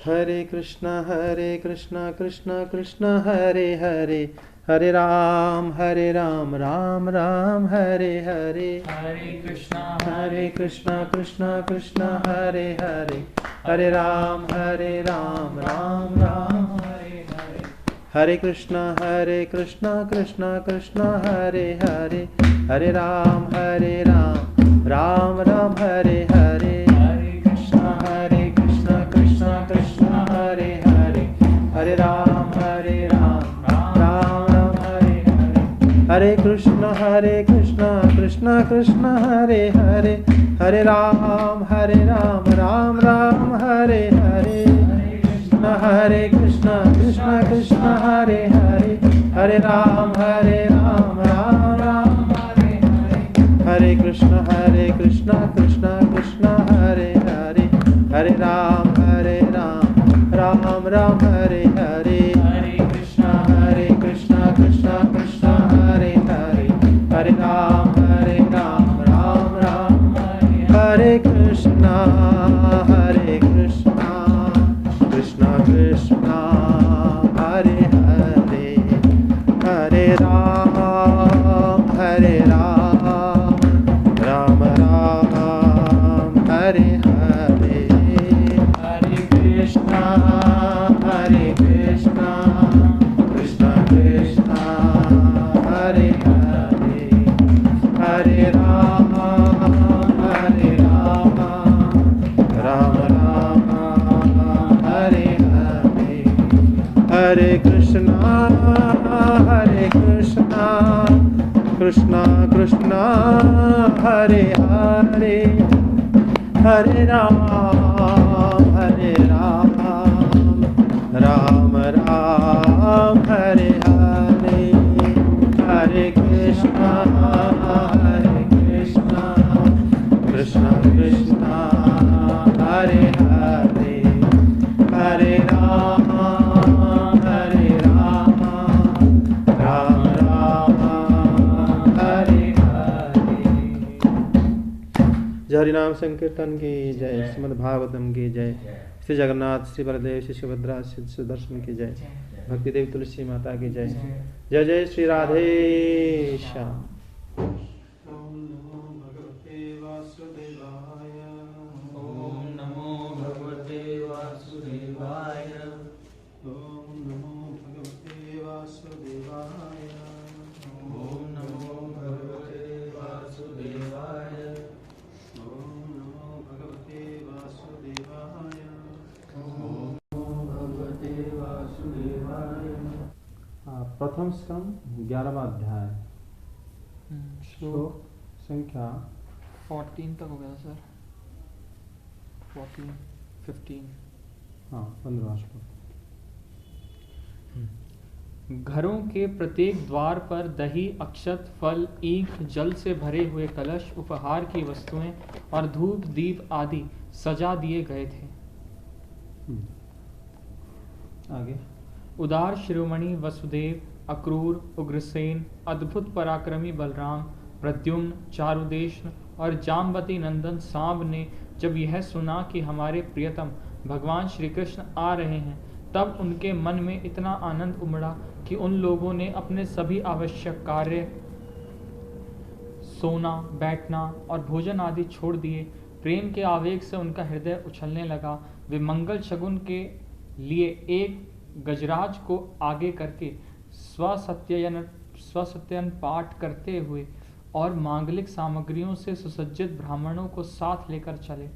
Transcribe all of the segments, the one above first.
हरे कृष्णा कृष्णा कृष्णा हरे हरे, हरे राम राम राम हरे हरे। हरे कृष्णा कृष्णा कृष्णा हरे हरे, हरे राम राम राम हरे हरे। हरे कृष्णा कृष्णा कृष्णा हरे हरे, हरे राम राम राम हरे हरे। हरे कृष्णा कृष्णा कृष्णा हरे हरे, हरे राम राम राम हरे हरे। हरे कृष्णा कृष्णा कृष्णा हरे हरे, हरे राम राम राम हरे हरे। हरे कृष्णा कृष्णा हरे हरे, हरे राम राम राम हरे हरे। हरे कृष्णा कृष्णा कृष्णा हरे हरे, हरे राम राम राम हरे हरे। हरे कृष्णा कृष्णा कृष्णा हरे हरे, हरे राम राम राम हरे कृष्णा कृष्णा कृष्णा हरे हरे, हरे राम राम राम हरे हरे। हरे कृष्णा कृष्णा कृष्णा हरे हरे, हरे राम राम राम हरे हरे। हरे कृष्णा कृष्णा कृष्णा हरे हरे, हरे राम राम राम हरे हरे। हरे कृष्णा कृष्णा कृष्णा हरे हरे, हरे राम राम राम हरे हरे। जय हरिनाम संकीर्तन की जय, श्रीमद् भागवतम की जय, श्री जगन्नाथ श्री बलदेव श्री सुभद्रा श्री सुदर्शन की जय, भक्ति देवी तुलसी माता की जय। जय जय श्री राधे श्याम। ओम नमो भगवते वासुदेवाय। ओम नमो भगवते वासुदेवाय। ओम नमो भगवते वासुदेवाय। ओम नमो भगवते वासुदेवाय। ओम नमो भगवते वासुदेवाय। प्रथम स्कंद 11वां अध्याय, श्लोक संख्या 14 तक हो गया सर। 14, 15। हाँ 15वां श्लोक। घरों के प्रत्येक द्वार पर दही, अक्षत, फल, ईख, जल से भरे हुए कलश, उपहार की वस्तुएं और धूप दीप आदि सजा दिए गए थे। आगे। उदार शिरोमणि वसुदेव, अक्रूर, उग्रसेन, अद्भुत पराक्रमी बलराम, प्रद्युम्न, चारुदेशन और जाम्बती नंदन सांब ने जब यह सुना कि हमारे प्रियतम भगवान श्री कृष्ण आ रहे हैं, तब उनके मन में इतना आनंद उमड़ा कि उन लोगों ने अपने सभी आवश्यक कार्य, सोना, बैठना और भोजन आदि छोड़ दिए। प्रेम के आवेग से उनका हृदय उछलने लगा। वे मंगल शगुन के लिए एक गजराज को आगे करके स्वसत्ययन पाठ करते हुए और मांगलिक सामग्रियों से सुसज्जित ब्राह्मणों को साथ लेकर चले।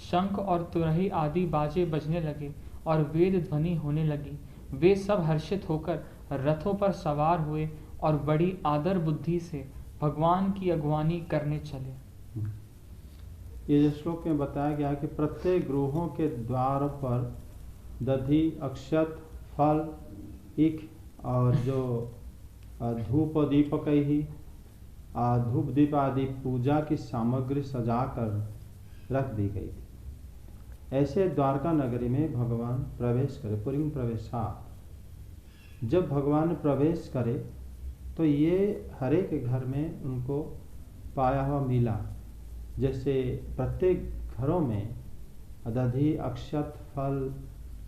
शंख और तुरही आदि बाजे बजने लगे और वेद ध्वनि होने लगी। वे सब हर्षित होकर रथों पर सवार हुए और बड़ी आदर बुद्धि से भगवान की अगवानी करने चले। ये जो श्लोक में बताया गया कि प्रत्येक गृहों के द्वार पर दधि, अक्षत, फल, ईख और जो धूप दीपक ही धूप दीप आदि पूजा की सामग्री सजाकर रख दी गई थी। ऐसे द्वारका नगरी में भगवान प्रवेश करे, पुरी में प्रवेशात। जब भगवान प्रवेश करे तो ये हर एक घर में उनको पाया हुआ मिला। जैसे प्रत्येक घरों में दधि, अक्षत, फल,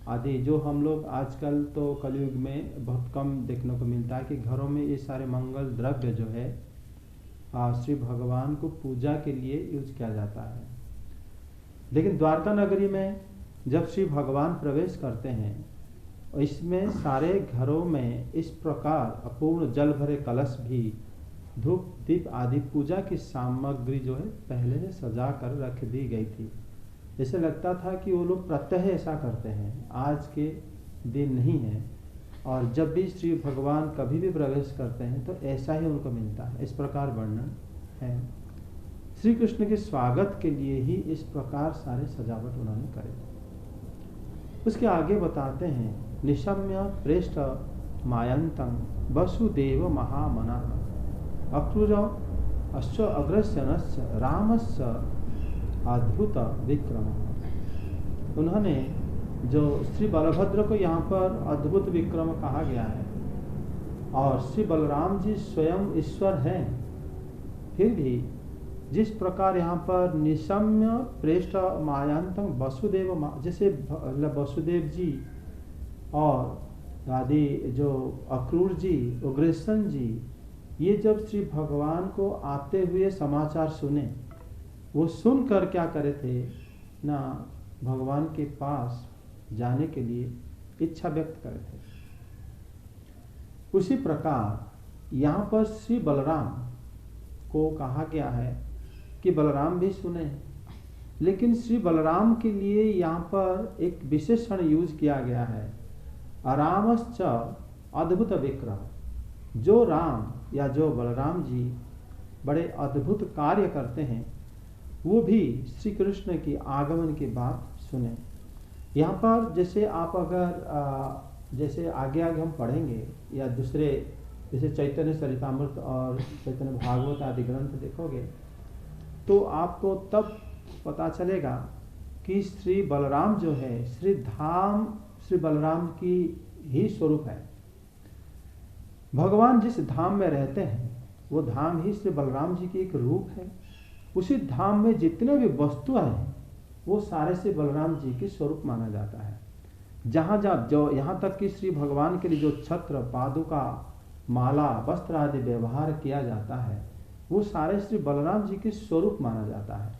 आदि जो हम लोग आजकल तो कलयुग में बहुत कम देखने को मिलता है कि घरों में ये सारे मंगल द्रव्य जो है श्री भगवान को पूजा के लिए यूज किया जाता है। लेकिन द्वारका नगरी में जब श्री भगवान प्रवेश करते हैं इसमें सारे घरों में इस प्रकार अपूर्ण जल भरे कलश भी धूप दीप आदि पूजा की सामग्री जो है पहले से सजा कर रख दी गई थी। ऐसे लगता था कि वो लोग प्रत्यह ऐसा करते हैं, आज के दिन नहीं है। और जब भी श्री भगवान कभी भी प्रवेश करते हैं तो ऐसा ही उनको मिलता है। इस प्रकार वर्णन है। श्री कृष्ण के स्वागत के लिए ही इस प्रकार सारे सजावट उन्होंने करे। उसके आगे बताते हैं निशम्य प्रेष्ठ मायंतं वसुदेव महामना अक्रूर अश्च अग्रसेनस्य रामस्य अद्भुत विक्रम। उन्होंने जो श्री बलभद्र को यहाँ पर अद्भुत विक्रम कहा गया है और श्री बलराम जी स्वयं ईश्वर हैं, फिर भी जिस प्रकार यहाँ पर निशम्य प्रेष्ठ मायांतं वसुदेव, जैसे वसुदेव जी और आदि जो अक्रूर जी उग्रसेन जी, ये जब श्री भगवान को आते हुए समाचार सुने, वो सुनकर क्या करे थे ना, भगवान के पास जाने के लिए इच्छा व्यक्त करे थे। उसी प्रकार यहाँ पर श्री बलराम को कहा गया है कि बलराम भी सुने, लेकिन श्री बलराम के लिए यहाँ पर एक विशेषण यूज किया गया है, रामश्च अद्भुत विक्रम। जो राम या जो बलराम जी बड़े अद्भुत कार्य करते हैं वो भी श्री कृष्ण की आगमन की बात सुने। यहाँ पर जैसे आप अगर जैसे आगे आगे हम पढ़ेंगे या दूसरे जैसे चैतन्य चरितामृत और चैतन्य भागवत आदि ग्रंथ देखोगे तो आपको तब पता चलेगा कि श्री बलराम जो है श्री बलराम की ही स्वरूप है। भगवान जिस धाम में रहते हैं वो धाम ही श्री बलराम जी की एक रूप है। उसी धाम में जितने भी वस्तुएं हैं वो सारे श्री बलराम जी के स्वरूप माना जाता है। जहाँ जो यहाँ तक कि श्री भगवान के लिए जो छत्र पादुका माला वस्त्र आदि व्यवहार किया जाता है वो सारे श्री बलराम जी के स्वरूप माना जाता है।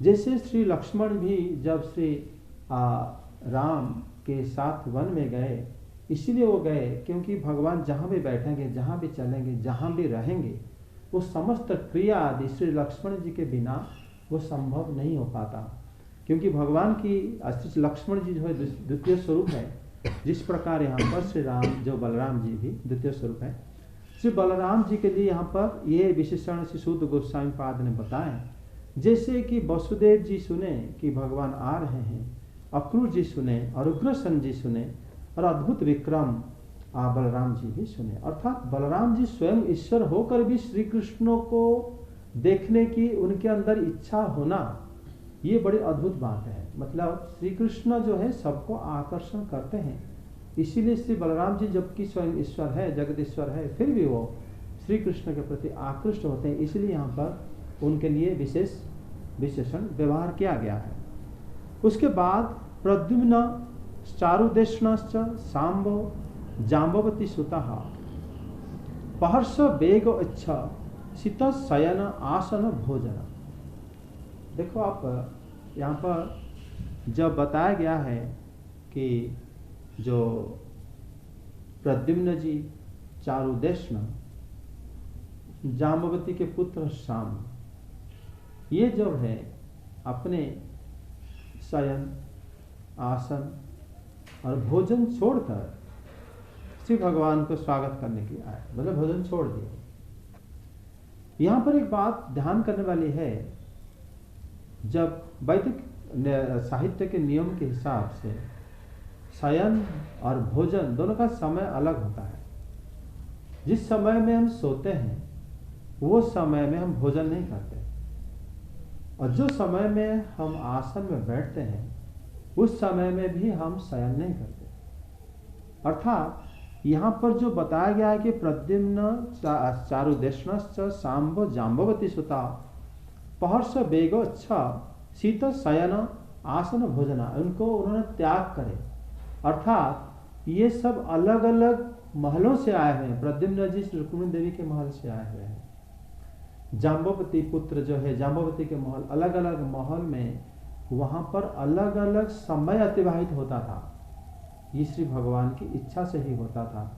जैसे श्री लक्ष्मण भी जब श्री राम के साथ वन में गए, इसीलिए वो गए क्योंकि भगवान जहाँ भी बैठेंगे, जहाँ भी चलेंगे, जहाँ भी रहेंगे, वो समस्त क्रिया आदि श्री लक्ष्मण जी के बिना वो संभव नहीं हो पाता। क्योंकि भगवान की श्री लक्ष्मण जी जो है द्वितीय स्वरूप है, जिस प्रकार यहाँ पर श्री राम जो बलराम जी भी द्वितीय स्वरूप है। श्री बलराम जी के लिए यहाँ पर ये विशेषण श्री शुद्ध गोस्वामी पाद ने बताए। जैसे कि वसुदेव जी सुने कि भगवान आ रहे हैं, अक्रूर जी सुने और उग्रसेन जी सुने और अद्भुत विक्रम बलराम जी भी सुने। अर्थात बलराम जी स्वयं ईश्वर होकर भी श्री कृष्ण को देखने की उनके अंदर इच्छा होना, ये बड़ी अद्भुत बात है। मतलब श्री कृष्ण जो है सबको आकर्षण करते हैं, इसीलिए श्री बलराम जी जबकि स्वयं ईश्वर है, जगदीश्वर है, फिर भी वो श्री कृष्ण के प्रति आकृष्ट होते हैं। इसलिए यहाँ पर उनके लिए विशेषण व्यवहार किया गया है। उसके बाद प्रद्युम्न चारुदेशनश्च सांबो जाम्बवती सुतः पहर्ष वेग इच्छा शीत शयन आसन भोजन। देखो आप यहाँ पर जब बताया गया है कि जो प्रद्युम्न जी चारुदेशन जाम्बवती के पुत्र शाम, ये जो है अपने शयन आसन और भोजन छोड़कर श्री भगवान को स्वागत करने के लिए आए, मतलब भोजन छोड़ दिए। यहाँ पर एक बात ध्यान करने वाली है, जब वैदिक साहित्य के नियम के हिसाब से शयन और भोजन दोनों का समय अलग होता है। जिस समय में हम सोते हैं वो समय में हम भोजन नहीं करते, और जो समय में हम आसन में बैठते हैं उस समय में भी हम शयन नहीं करते। अर्थात यहाँ पर जो बताया गया है कि प्रद्युम्न चारुदेशनश्च सांबो जाम्बवती सुता पहर्ष वेग अच्छा शीत शयन आसन भोजना, उनको उन्होंने त्याग करे, अर्थात ये सब अलग अलग महलों से आए हुए हैं। प्रद्युम्न जी रुक्मिणी देवी के महल से आए हुए हैं। जाम्बवती पुत्र जो है, जाम्बवती के महल, अलग अलग महल में वहां पर अलग अलग समय अतिवाहित होता था। ये श्री भगवान की इच्छा से ही होता था।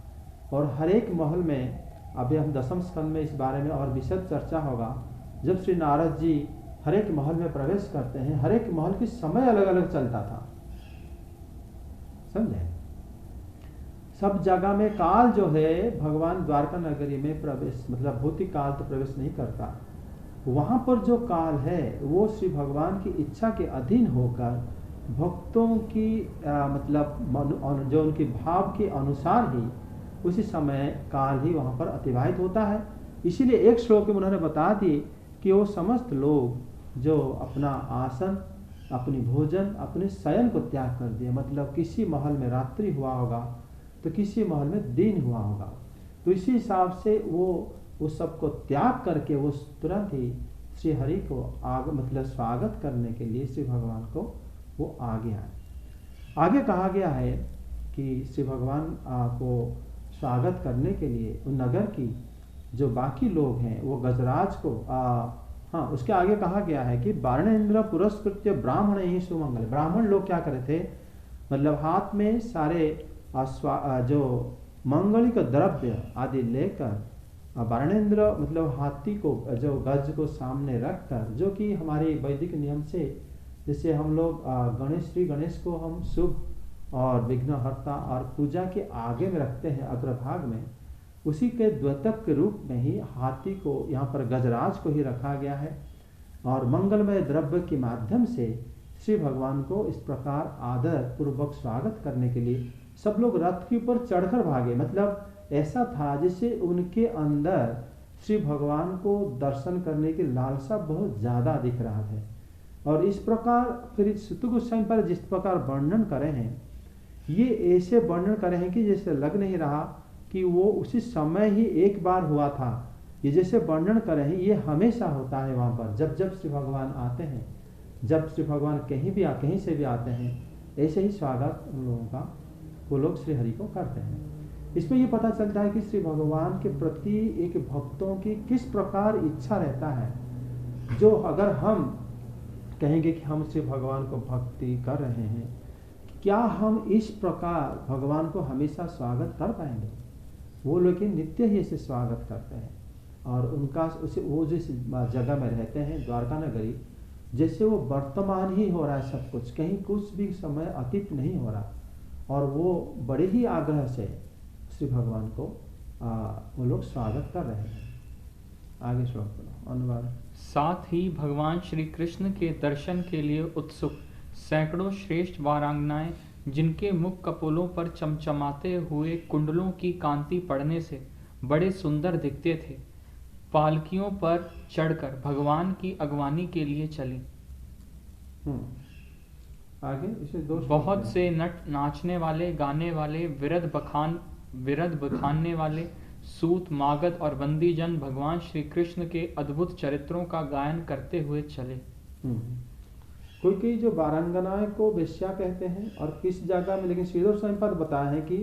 और हर एक महल में, अभी हम 10वें स्कंद में इस बारे में और विशद चर्चा होगा, जब श्री नारद जी हर एक महल में प्रवेश करते हैं, हर एक महल की समय अलग अलग चलता था, समझे। सब जगह में काल जो है, भगवान द्वारका नगरी में प्रवेश, मतलब भौतिक काल तो प्रवेश नहीं करता। वहां पर जो काल है वो श्री भगवान की इच्छा के अधीन होकर भक्तों की मतलब जो उनके भाव के अनुसार ही उसी समय काल ही वहां पर अतिवाहित होता है। इसीलिए एक श्लोक में उन्होंने बता दी कि वो समस्त लोग जो अपना आसन, अपनी भोजन, अपने शयन को त्याग कर दिए, मतलब किसी महल में रात्रि हुआ होगा तो किसी महल में दिन हुआ होगा, तो इसी हिसाब से वो उस सब को त्याग करके वो तुरंत ही श्री हरि को आगे मतलब स्वागत करने के लिए श्री भगवान को वो आगे आए। आगे कहा गया है कि श्री भगवान को स्वागत करने के लिए उन नगर की जो बाकी लोग हैं वो गजराज को हाँ, उसके आगे कहा गया है कि वारणेन्द्र पुरस्कृत्य ब्राह्मण ही सुमंगल। ब्राह्मण लोग क्या करे थे, मतलब हाथ में सारे जो मंगलिक द्रव्य आदि लेकर वारणेन्द्र मतलब हाथी को जो गज को सामने रखकर, जो कि हमारे वैदिक नियम से जैसे हम लोग श्री गणेश को हम शुभ और विघ्नहर्ता और पूजा के आगे में रखते हैं अग्रभाग में, उसी के द्योतक के रूप में ही हाथी को यहाँ पर गजराज को ही रखा गया है। और मंगलमय द्रव्य के माध्यम से श्री भगवान को इस प्रकार आदर पूर्वक स्वागत करने के लिए सब लोग रथ के ऊपर चढ़कर भागे। मतलब ऐसा था जैसे उनके अंदर श्री भगवान को दर्शन करने की लालसा बहुत ज्यादा दिख रहा था। और इस प्रकार फिर सुत गोस्वामी पर जिस प्रकार वर्णन करे हैं, ये ऐसे वर्णन करे हैं कि जैसे लग नहीं रहा कि वो उसी समय ही एक बार हुआ था। ये जैसे वर्णन करे हैं ये हमेशा होता है वहां पर, जब जब श्री भगवान आते हैं, जब श्री भगवान कहीं से भी आते हैं, ऐसे ही स्वागत उन लोगों का वो लोग श्री हरि को करते हैं। इसमें ये पता चलता है कि श्री भगवान के प्रति एक भक्तों की किस प्रकार इच्छा रहता है। जो अगर हम कहेंगे कि हम श्री भगवान को भक्ति कर रहे हैं, क्या हम इस प्रकार भगवान को हमेशा स्वागत कर पाएंगे? वो लोग नित्य ही ऐसे स्वागत करते हैं और उनका उसे वो जिस जगह में रहते हैं द्वारका नगरी, जैसे वो वर्तमान ही हो रहा है सब कुछ, कहीं कुछ भी समय अतीत नहीं हो रहा, और वो बड़े ही आग्रह से श्री भगवान को वो लोग स्वागत कर रहे हैं। आगे श्लोक बोलो, अनुवाद। साथ ही भगवान श्री कृष्ण के दर्शन के लिए उत्सुक सैकड़ों श्रेष्ठ वारांगनाएं, जिनके मुख कपोलों पर चमचमाते हुए कुंडलों की कांति पड़ने से बड़े सुंदर दिखते थे, पालकियों पर चढ़कर भगवान की अगवानी के लिए चली। आगे इसे बहुत से नट नाचने वाले, गाने वाले, विरद बखानने वाले, सूत, मागध और बंदीजन भगवान श्री कृष्ण के अद्भुत चरित्रों का गायन करते हुए चले। कोई जो वारांगनाएं को वेश्या कहते हैं और किस जगह में, लेकिन श्रीधर स्वामी पद बताया है कि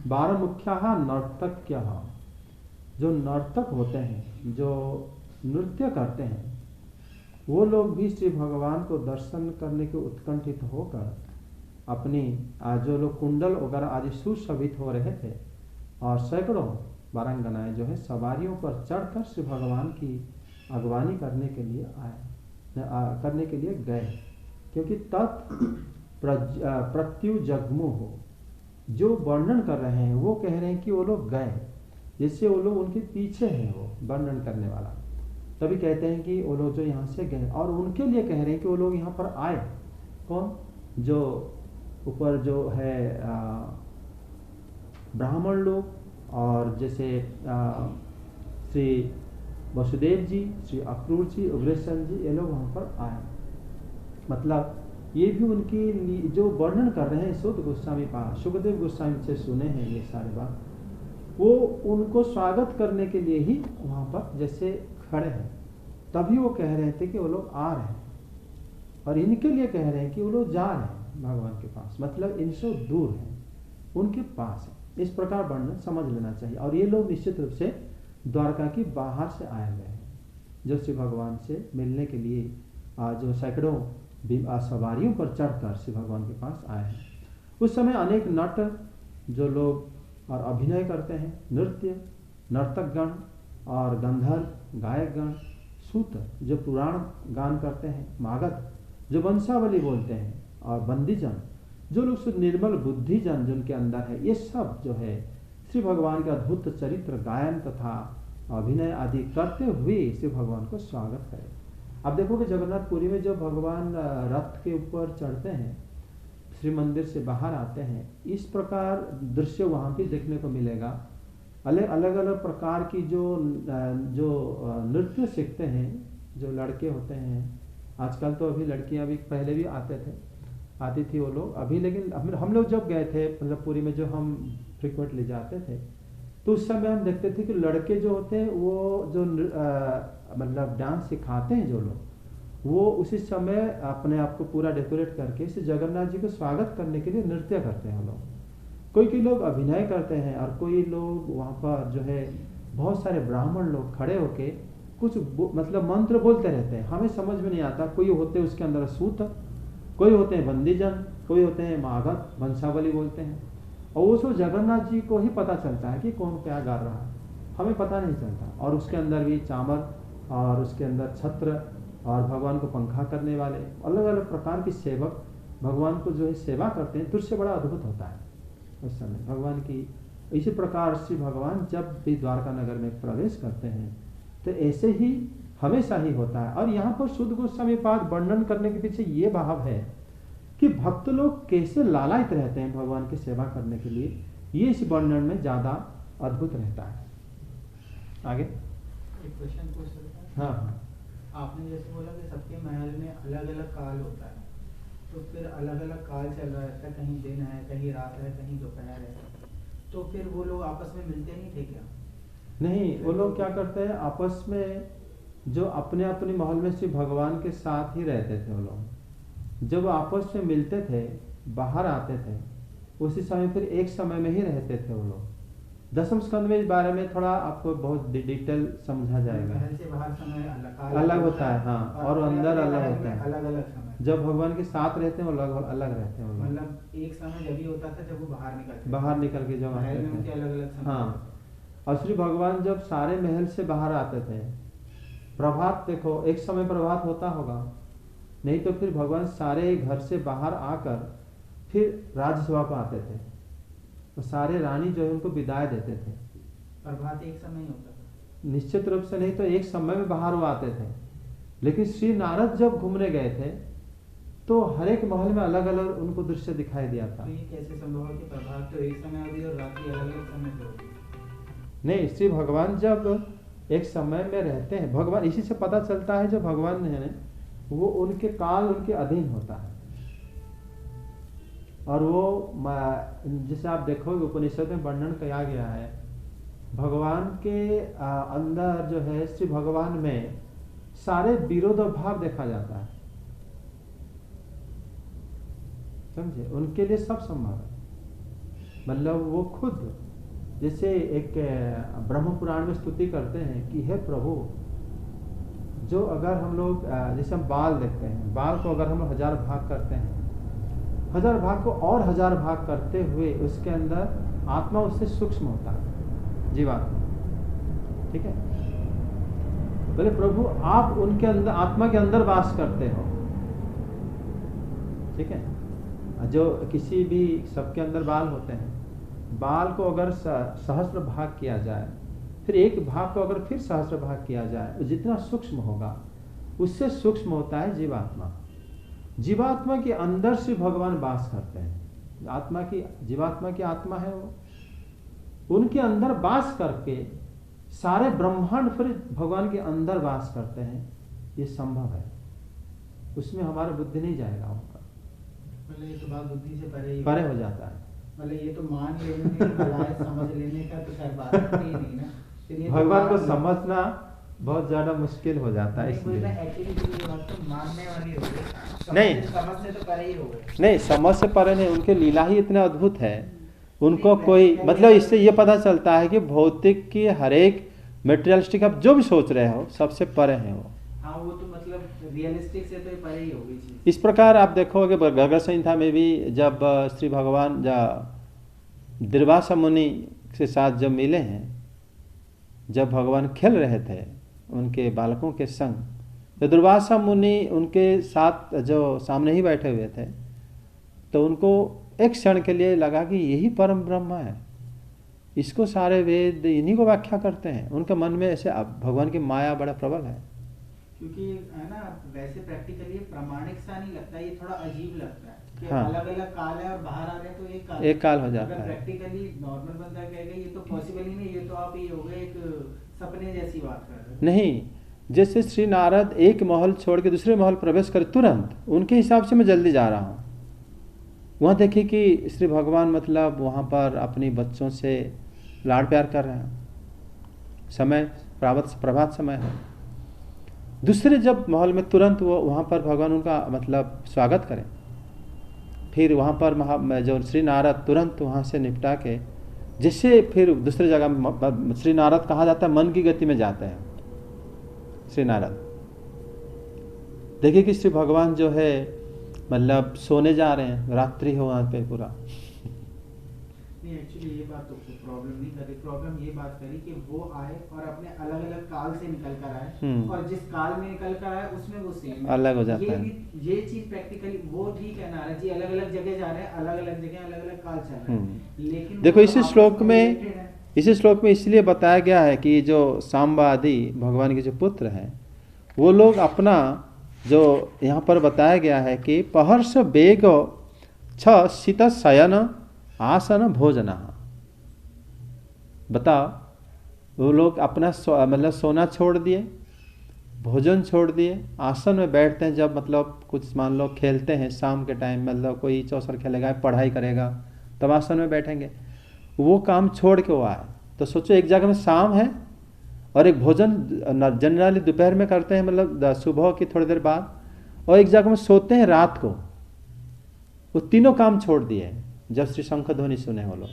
12 मुख्या नर्तक्य, जो नर्तक होते हैं, जो नृत्य करते हैं, वो लोग भी श्री भगवान को दर्शन करने के उत्कंठित होकर अपनी जो लोग कुंडल वगैरह आदि सुशोभित हो रहे थे, और सैकड़ों वारांगनाएं जो है सवारियों पर चढ़कर श्री भगवान की अगवानी करने के लिए गए, क्योंकि प्रत्युजग्मु हो जो वर्णन कर रहे हैं वो कह रहे हैं कि वो लोग गए, जिससे वो लोग उनके पीछे हैं, वो वर्णन करने वाला तभी कहते हैं कि वो लोग जो यहाँ से गए, और उनके लिए कह रहे हैं कि वो लोग यहाँ पर आए। कौन? जो ऊपर जो है ब्राह्मण लोग, और जैसे श्री वसुदेव जी, श्री अक्रूर जी, उग्रसेन जी, ये लोग वहाँ पर आए। मतलब ये भी उनकी जो वर्णन कर रहे हैं सुत गोस्वामी पास, सुखदेव गोस्वामी से सुने हैं ये सारे बात, वो उनको स्वागत करने के लिए ही वहाँ पर जैसे खड़े हैं, तभी वो कह रहे थे कि वो लोग आ रहे हैं, और इनके लिए कह रहे हैं कि वो लोग जा रहे हैं। भगवान के पास, मतलब इनसे दूर है, उनके पास है। इस प्रकार वर्णन समझ लेना चाहिए। और ये लोग निश्चित रूप से द्वारका की बाहर से आए हुए हैं, जो श्री भगवान से मिलने के लिए जो सैकड़ों सवारियों पर चढ़कर श्री भगवान के पास आए हैं। उस समय अनेक नट जो लोग और अभिनय करते हैं, नृत्य, नर्तकगण और गंधर्व, गायकगण, सूत जो पुराण गान करते हैं, मागध जो वंशावली बोलते हैं, और बंदीजन जो लोग शुद्ध निर्मल बुद्धिजन जो उनके अंदर है, ये सब जो है श्री भगवान के अद्भुत चरित्र गायन तथा अभिनय आदि करते हुए श्री भगवान को स्वागत करें। अब देखोगे जगन्नाथपुरी में जो भगवान रथ के ऊपर चढ़ते हैं, श्री मंदिर से बाहर आते हैं, इस प्रकार दृश्य वहाँ भी देखने को मिलेगा। अलग अलग प्रकार की जो नृत्य सीखते हैं जो लड़के होते हैं, आजकल तो अभी लड़कियां भी, पहले भी आती थी वो लोग अभी, लेकिन हम लोग जब गए थे मतलब पुरी में, जो हम फ्रिक्वेंटली जाते थे, तो उस समय हम देखते थे कि लड़के जो होते हैं वो जो मतलब डांस सिखाते हैं जो लोग, वो उसी समय अपने आप को पूरा डेकोरेट करके इस जगन्नाथ जी को स्वागत करने के लिए नृत्य करते हैं लोग। कोई लोग अभिनय करते हैं, और कोई लोग वहाँ पर जो है बहुत सारे ब्राह्मण लोग खड़े होके कुछ मतलब मंत्र बोलते रहते हैं, हमें समझ में नहीं आता। कोई होते हैं उसके अंदर सूत, कोई होते हैं बंदीजन, कोई होते हैं मागध, वंशावली बोलते हैं, और वो सब जगन्नाथ जी को ही पता चलता है कि कौन क्या गा रहा है, हमें पता नहीं चलता। और उसके अंदर भी चामर, और उसके अंदर छत्र, और भगवान को पंखा करने वाले अलग अलग प्रकार के सेवक भगवान को जो है सेवा करते हैं। दृश्य बड़ा अद्भुत होता है उस समय भगवान की। इसी प्रकार श्री भगवान जब भी द्वारका नगर में प्रवेश करते हैं तो ऐसे ही हमेशा ही होता है। और यहाँ पर शुद्ध गोस्वामी पाद वर्णन करने के पीछे ये भाव है कि भक्त लोग कैसे लालायित रहते हैं भगवान की सेवा करने के लिए, ये इस वर्णन में ज्यादा अद्भुत रहता है। आगे एक क्वेश्चन पूछ सकता है? हाँ, आपने जैसे बोला कि सबके महल में अलग अलग काल होता है, तो फिर अलग अलग काल चल रहा रहता है, कहीं दिन है, कहीं रात है, कहीं दोपहर है, तो फिर वो लोग आपस में मिलते नहीं थे क्या? नहीं, वो लोग क्या करते हैं आपस में, जो अपने अपने महल में श्री भगवान के साथ ही रहते थे वो लोग, जब आपस में मिलते थे, बाहर आते थे, उसी समय फिर एक समय में ही रहते थे वो लोग। दसम स्कंद में इस बारे में थोड़ा आपको बहुत डिटेल समझा जाएगा। महल से बाहर समय अलग होता है, हाँ, और अंदर अलग होता है। अलग अलग समय जब भगवान के साथ रहते हैं वो अलग रहते हैं। मतलब एक समय जब भी होता था जब वो बाहर निकल के जब महल में उनके अलग अलग समय। हाँ, और श्री भगवान जब सारे महल से बाहर आते थे, प्रभात देखो, एक समय प्रभात होता होगा, नहीं तो फिर भगवान सारे घर से बाहर आकर फिर राज्यसभा पर आते थे, तो सारे रानी जो है उनको विदाई देते थे। प्रभात एक समय ही होता था? निश्चित रूप से नहीं, तो एक समय में बाहर वो आते थे। लेकिन श्री नारद जब घूमने गए थे तो हर एक महल में अलग अलग उनको दृश्य दिखाई दिया था। तो ये कैसे संभव है कि प्रभात तो एक समय होती है और रात्रि अलग अलग समय पे होती है? नहीं, श्री भगवान जब एक समय में रहते हैं, भगवान इसी से पता चलता है जो भगवान है वो उनके काल उनके अधीन होता है। और वो जैसे आप देखोगे उपनिषद में वर्णन किया गया है, भगवान के अंदर जो है श्री भगवान में सारे विरोध भाव देखा जाता है, समझे, उनके लिए सब संभव है। मतलब वो खुद जैसे एक ब्रह्म पुराण में स्तुति करते हैं कि हे प्रभु, जो अगर हम लोग जैसे हम बाल देखते हैं, बाल को अगर हम 1000 भाग करते हैं, 1000 भाग को और 1000 भाग करते हुए उसके अंदर आत्मा उससे सूक्ष्म होता है, जीवात्मा, ठीक है। बोले प्रभु आप उनके अंदर, आत्मा के अंदर वास करते हो, ठीक है। जो किसी भी, सबके अंदर बाल होते हैं, बाल को अगर सहस्त्र भाग किया जाए, फिर एक भाग को अगर फिर सहस्त्र भाग किया जाए, जितना सूक्ष्म होगा उससे सूक्ष्म होता है जीवात्मा। जीवात्मा के अंदर से भगवान वास करते हैं। आत्मा की, जीवात्मा की आत्मा है वो, उनके अंदर वास करके सारे ब्रह्मांड फिर भगवान के अंदर वास करते हैं। ये संभव है, उसमें हमारा बुद्धि नहीं जाएगा उनका, मतलब ये तो बात बुद्धि से परे हो जाता है। मतलब ये तो मान लेने की बजाय समझ लेने का तो शायद बात ही नहीं ना। भगवान को समझना बहुत ज़्यादा मुश्किल हो जाता है, नहीं, वही इसलिए ना, actually तो ये बात तो मानने वाली हो गई। नहीं। समझ से तो परे ही हो गए। नहीं, समझ से परे नहीं, उनके लीला ही इतना अद्भुत है, उनको नहीं, कोई मैं मतलब ये इससे ये पता चलता है कि भौतिक की हर एक मेटेरियलिस्टिक आप जो भी सोच रहे हो सबसे परे हैं वो। हाँ, वो तो मतलब रियलिस्टिक से तो ये परे ही हो गई चीज। इस प्रकार आप देखोगे गर्ग संहिता में भी जब श्री भगवान दुर्वासा मुनि के साथ जब मिले हैं, जब भगवान खेल रहे थे उनके बालकों के संग, तो दुर्वासा मुनि उनके साथ जो सामने ही बैठे हुए थे, तो उनको एक क्षण के लिए लगा कि यही परम ब्रह्म है, इसको सारे वेद इन्हीं को व्याख्या करते हैं। उनके मन में ऐसे भगवान की माया बड़ा प्रबल है। क्योंकि है ना, वैसे प्रैक्टिकली प्रामाणिक सा नहीं लगता, ये थोड़ा अजीब लगता है कि हाँ। अलग अलग काल है और बाहर आ रहे हैं तो एक काल हो जाता है। प्रैक्टिकली नॉर्मल बंदा कहेगा ये तो पॉसिबल ही नहीं, ये तो आप ये हो गए एक सपने जैसी बात कर रहे हो। नहीं, जैसे श्री नारद एक महल छोड़ के दूसरे महल प्रवेश करे तुरंत, उनके हिसाब से मैं जल्दी जा रहा हूँ। वहाँ देखिए कि श्री भगवान मतलब वहाँ पर अपनी बच्चों से लाड़ प्यार कर रहे हैं, समय प्रभात समय है। दूसरे जब महल में तुरंत वो वहाँ पर भगवान उनका मतलब स्वागत करें, फिर वहाँ पर जो श्री नारद तुरंत वहाँ से निपटा के जैसे फिर दूसरे जगह श्री नारद कहा जाता है मन की गति में जाते हैं श्री नारद। देखिए कि श्री भगवान जो है मतलब सोने जा रहे हैं, रात्रि हो वहाँ पे पूरा। नहीं, एक्चुअली ये बात तो प्रॉब्लम नहीं करी, प्रॉब्लम ये बात करी कि वो आए और अपने अलग अलग काल से निकल कर आए, और जिस काल में निकल कर आए उसमें वो सेम अलग हो जाता है। ये चीज प्रैक्टिकली वो ठीक है नारद जी, अलग अलग जगह जा रहे हैं, अलग अलग जगह अलग अलग काल चल रहे हैं, लेकिन देखो इसी श्लोक में इसलिए बताया गया है कि जो सांबा आदि भगवान के जो पुत्र हैं वो लोग अपना जो यहाँ पर बताया गया है कि पहर्ष वेग छ शीत शयन आसन भोजना, बताओ वो लोग अपना मतलब सोना छोड़ दिए, भोजन छोड़ दिए, आसन में बैठते हैं। जब मतलब कुछ मान लो खेलते हैं शाम के टाइम, मतलब कोई चौसर खेलेगा, पढ़ाई करेगा, तब आसन में बैठेंगे, वो काम छोड़ के वो आए। तो सोचो एक जगह में शाम है और एक भोजन जनरली दोपहर में करते हैं, मतलब सुबह की थोड़ी देर बाद, और एक जगह में सोते हैं रात को। वो तीनों काम छोड़ दिए जब श्री शंख ध्वनि सुने वो लोग।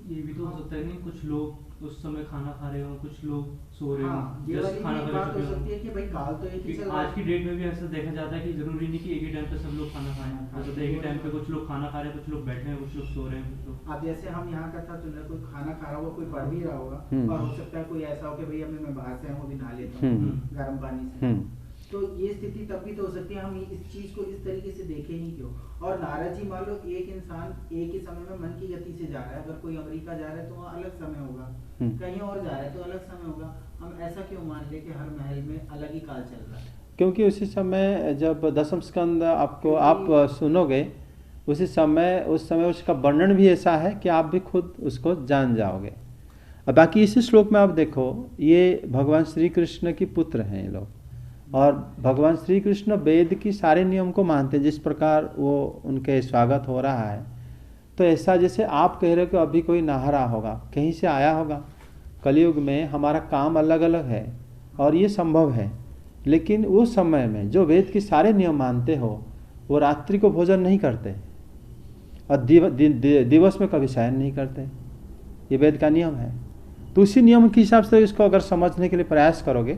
ये भी तो हो सकता है नहीं, कुछ लोग उस समय खाना खा रहे हो, कुछ लोग सो रहे हो, ये वाली खाना भी बात हो सकती है कि भाई काल तो एक ही चल रहा है। आज की डेट में भी ऐसा देखा जाता है कि जरूरी नहीं कि एक ही टाइम पे सब लोग खाना खाएं, मतलब एक ही टाइम पे कुछ लोग खाना खा रहे हैं, कुछ लोग बैठे हैं, कुछ लोग सो रहे हैं, कुछ लोग। अब जैसे हम यहाँ का था तो ना कोई खाना खा रहा होगा, कोई पढ़ भी रहा होगा, और हो सकता है कोई ऐसा हो कि भाई अभी मैं बाहर से हूँ, अभी नहा लेता हूँ गर्म पानी से। तो ये स्थिति तब भी तो हो सकती है, हम इस चीज को इस तरीके से देखें ही क्यों। और नारद जी मान लो एक इंसान एक ही समय में मन की गति से जा रहा है, अगर कोई अमेरिका जा रहा है तो वहाँ अलग समय होगा, कहीं और जा रहा है तो अलग समय होगा, हम ऐसा क्यों मान ले कि हर महल में अलग ही काल चल रहा है। क्योंकि उसी समय जब दशम स्कंद आपको आप सुनोगे उस समय उसका वर्णन भी ऐसा है कि आप भी खुद उसको जान जाओगे। अब बाकी इसी श्लोक में आप देखो, ये भगवान श्री कृष्ण की पुत्र हैं ये लोग, और भगवान श्री कृष्ण वेद की सारे नियम को मानते हैं। जिस प्रकार वो उनके स्वागत हो रहा है, तो ऐसा जैसे आप कह रहे हो कि अभी कोई नहा रहा होगा, कहीं से आया होगा। कलयुग में हमारा काम अलग अलग है और ये संभव है, लेकिन उस समय में जो वेद के सारे नियम मानते हो वो रात्रि को भोजन नहीं करते और दिवस में कभी शयन नहीं करते, ये वेद का नियम है। तो उसी नियम के हिसाब से इसको अगर समझने के लिए प्रयास करोगे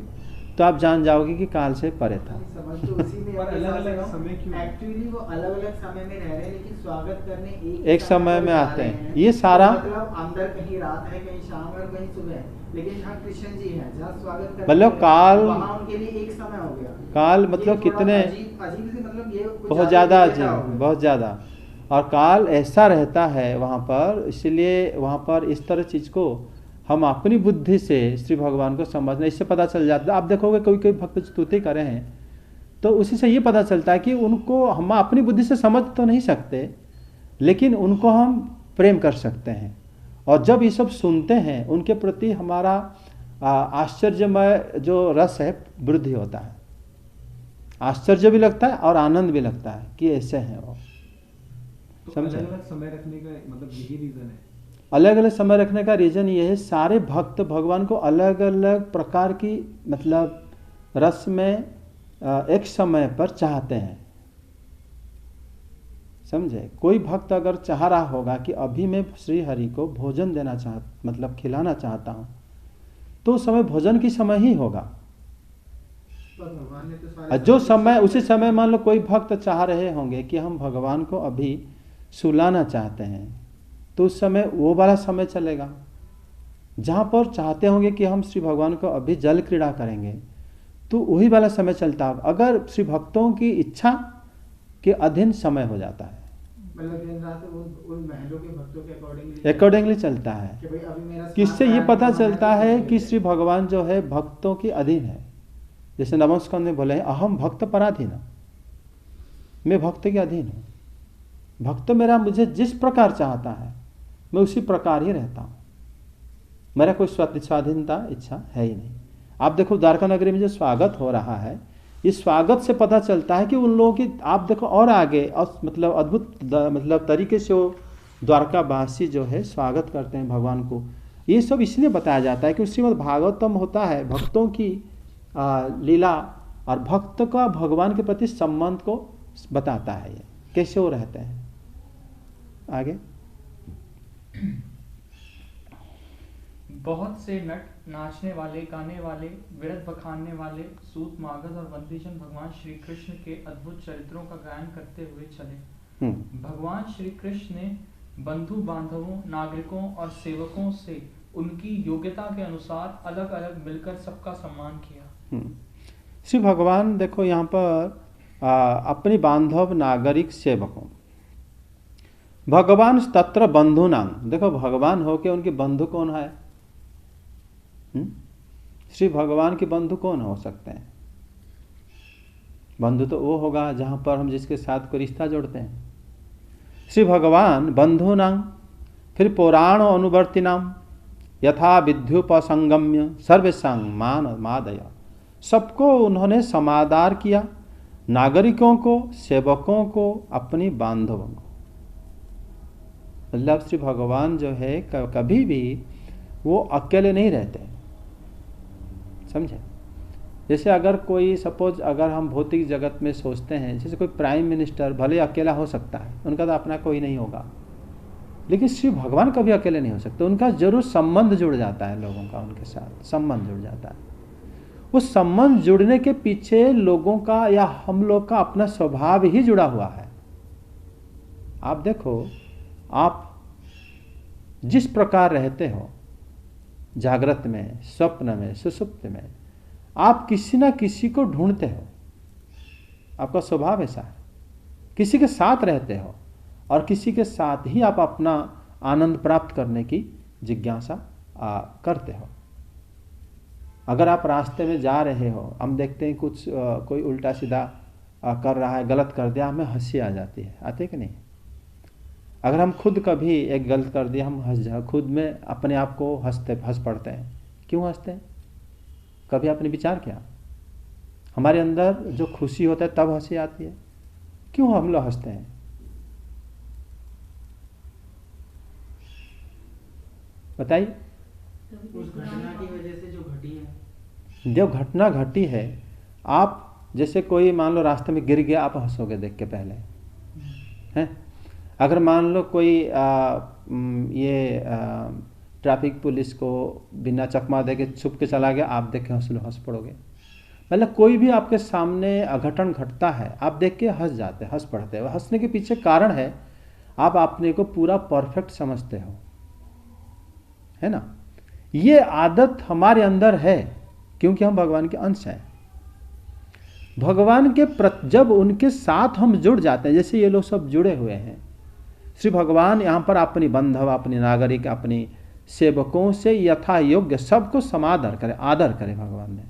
तो आप जान जाओगे कि काल से परे था। समझ तो उसी में अलग-अलग समय क्यों? एक्चुअली वो अलग-अलग समय में रह रहे हैं, लेकिन स्वागत करने एक समय में आते हैं। ये सारा मतलब अंदर कहीं रात है, कहीं शाम है, कहीं सुबह है, लेकिन जहाँ कृष्ण जी हैं, जहाँ स्वागत करते मतलब काल, वहाँ उनके लिए एक समय हो गया। काल मतलब कितने अजीब से, मतलब ये बहुत ज़्यादा अजीब, बहुत ज़्यादा। और काल ऐसा रहता है वहाँ पर, इसलिए वहाँ पर इस तरह चीज़ को हम अपनी बुद्धि से श्री भगवान को समझना, इससे पता चल जाता है। आप देखोगे कोई कोई भक्त स्तुति करे हैं तो उसी से ये पता चलता है कि उनको हम अपनी बुद्धि से समझ तो नहीं सकते, लेकिन उनको हम प्रेम कर सकते हैं। और जब ये सब सुनते हैं उनके प्रति हमारा आश्चर्यमय जो रस है वृद्धि होता है, आश्चर्य भी लगता है और आनंद भी लगता है कि ऐसे हैं वो। तो अलग अलग समय रखने का मतलब यही रीजन है अलग अलग समय रखने का रीजन ये है, सारे भक्त भगवान को अलग अलग प्रकार की मतलब रस में एक समय पर चाहते हैं। समझे? कोई भक्त अगर चाह रहा होगा कि अभी मैं श्री हरि को भोजन देना मतलब खिलाना चाहता हूं, तो उस समय भोजन की समय ही होगा। भगवान ने तो सारे जो समय उसी समय मान लो कोई भक्त चाह रहे होंगे कि हम भगवान को अभी सुलाना चाहते हैं, तो उस समय वो वाला समय चलेगा। जहाँ पर चाहते होंगे कि हम श्री भगवान को अभी जल क्रीड़ा करेंगे, तो वही वाला समय चलता है। अगर श्री भक्तों की इच्छा के अधीन समय हो जाता है, मतलब दिन रात उन महलों के भक्तों के अकॉर्डिंगली चलता है। कि भाई अभी मेरा किससे स्नान ये पता कराने चलता को है मना कि श्री भगवान जो है भक्तों के अधीन है। जैसे नमस्कार में बोले हैं, अहम भक्त पराधीन, मैं भक्त के अधीन हूँ। भक्त मेरा मुझे जिस प्रकार चाहता है मैं उसी प्रकार ही रहता हूँ, मेरा कोई स्वाधीनता इच्छा है ही नहीं। आप देखो द्वारका नगरी में जो स्वागत हो रहा है, इस स्वागत से पता चलता है कि उन लोगों की, आप देखो और आगे मतलब अद्भुत मतलब तरीके से वो द्वारकावासी जो है स्वागत करते हैं भगवान को। ये सब इसलिए बताया जाता है कि श्रीमद् भागवतम होता है भक्तों की लीला और भक्त का भगवान के प्रति संबंध को बताता है, ये कैसे वो रहते हैं। आगे बहुत से नट, नाचने वाले, गाने वाले, विरत बखानने वाले, सूत मागध और बंदीजन भगवान श्री कृष्ण के अद्भुत चरित्रों का गायन करते हुए चले। भगवान श्री कृष्ण ने बंधु बांधवों, नागरिकों और सेवकों से उनकी योग्यता के अनुसार अलग अलग मिलकर सबका सम्मान किया। श्री भगवान देखो यहाँ पर अपनी बांधव, नागरिक, सेवकों, भगवान तत्र बंधु नाम। देखो भगवान हो के उनके बंधु कौन है? श्री भगवान के बंधु कौन हो सकते हैं? बंधु तो वो होगा जहां पर हम जिसके साथ कोई रिश्ता जोड़ते हैं। श्री भगवान बंधु नाम, फिर पुराण अनुवर्ती नाम, यथा विद्युपसंगम्य सर्वेषां मान मादय, सबको उन्होंने समादार किया, नागरिकों को, सेवकों को, अपनी बांधवों को। मतलब श्री भगवान जो है कभी भी वो अकेले नहीं रहते, समझे? जैसे अगर कोई सपोज अगर हम भौतिक जगत में सोचते हैं, जैसे कोई प्राइम मिनिस्टर भले अकेला हो सकता है, उनका तो अपना कोई नहीं होगा, लेकिन श्री भगवान कभी अकेले नहीं हो सकते। उनका जरूर संबंध जुड़ जाता है, लोगों का उनके साथ संबंध जुड़ जाता है। उस संबंध जुड़ने के पीछे लोगों का या हम लोग का अपना स्वभाव ही जुड़ा हुआ है। आप देखो, आप जिस प्रकार रहते हो, जागृत में, स्वप्न में, सुषुप्त में, आप किसी ना किसी को ढूंढते हो, आपका स्वभाव ऐसा है। किसी के साथ रहते हो और किसी के साथ ही आप अपना आनंद प्राप्त करने की जिज्ञासा करते हो। अगर आप रास्ते में जा रहे हो, हम देखते हैं कुछ कोई उल्टा सीधा कर रहा है, गलत कर दिया, हमें हंसी आ जाती है, आते कि नहीं? अगर हम खुद कभी एक गलत कर दिया, हम खुद में अपने आप को हंस पड़ते हैं। क्यों हंसते हैं? कभी आपने विचार किया? हमारे अंदर जो खुशी होता है तब हंसी आती है। क्यों हम लोग हंसते हैं? बताइए। उस घटना की वजह से जो घटी है, जो घटना घटी है, आप जैसे कोई मान लो रास्ते में गिर गया, आप हंसोगे देख के पहले, हैं? अगर मान लो कोई ट्रैफिक पुलिस को बिना चकमा दे के छुप के चला गया, आप देख के हंस पड़ोगे। मतलब कोई भी आपके सामने अघटन घटता है, आप देख के हंस जाते, हंस पड़ते हो। हंसने के पीछे कारण है, आप अपने को पूरा परफेक्ट समझते हो, है ना? ये आदत हमारे अंदर है क्योंकि हम भगवान के अंश हैं। भगवान के जब उनके साथ हम जुड़ जाते हैं, जैसे ये लोग सब जुड़े हुए हैं, श्री भगवान यहाँ पर अपनी बंधव, अपनी नागरिक, अपनी सेवकों से यथा योग्य सबको समादर करे, आदर करे भगवान ने।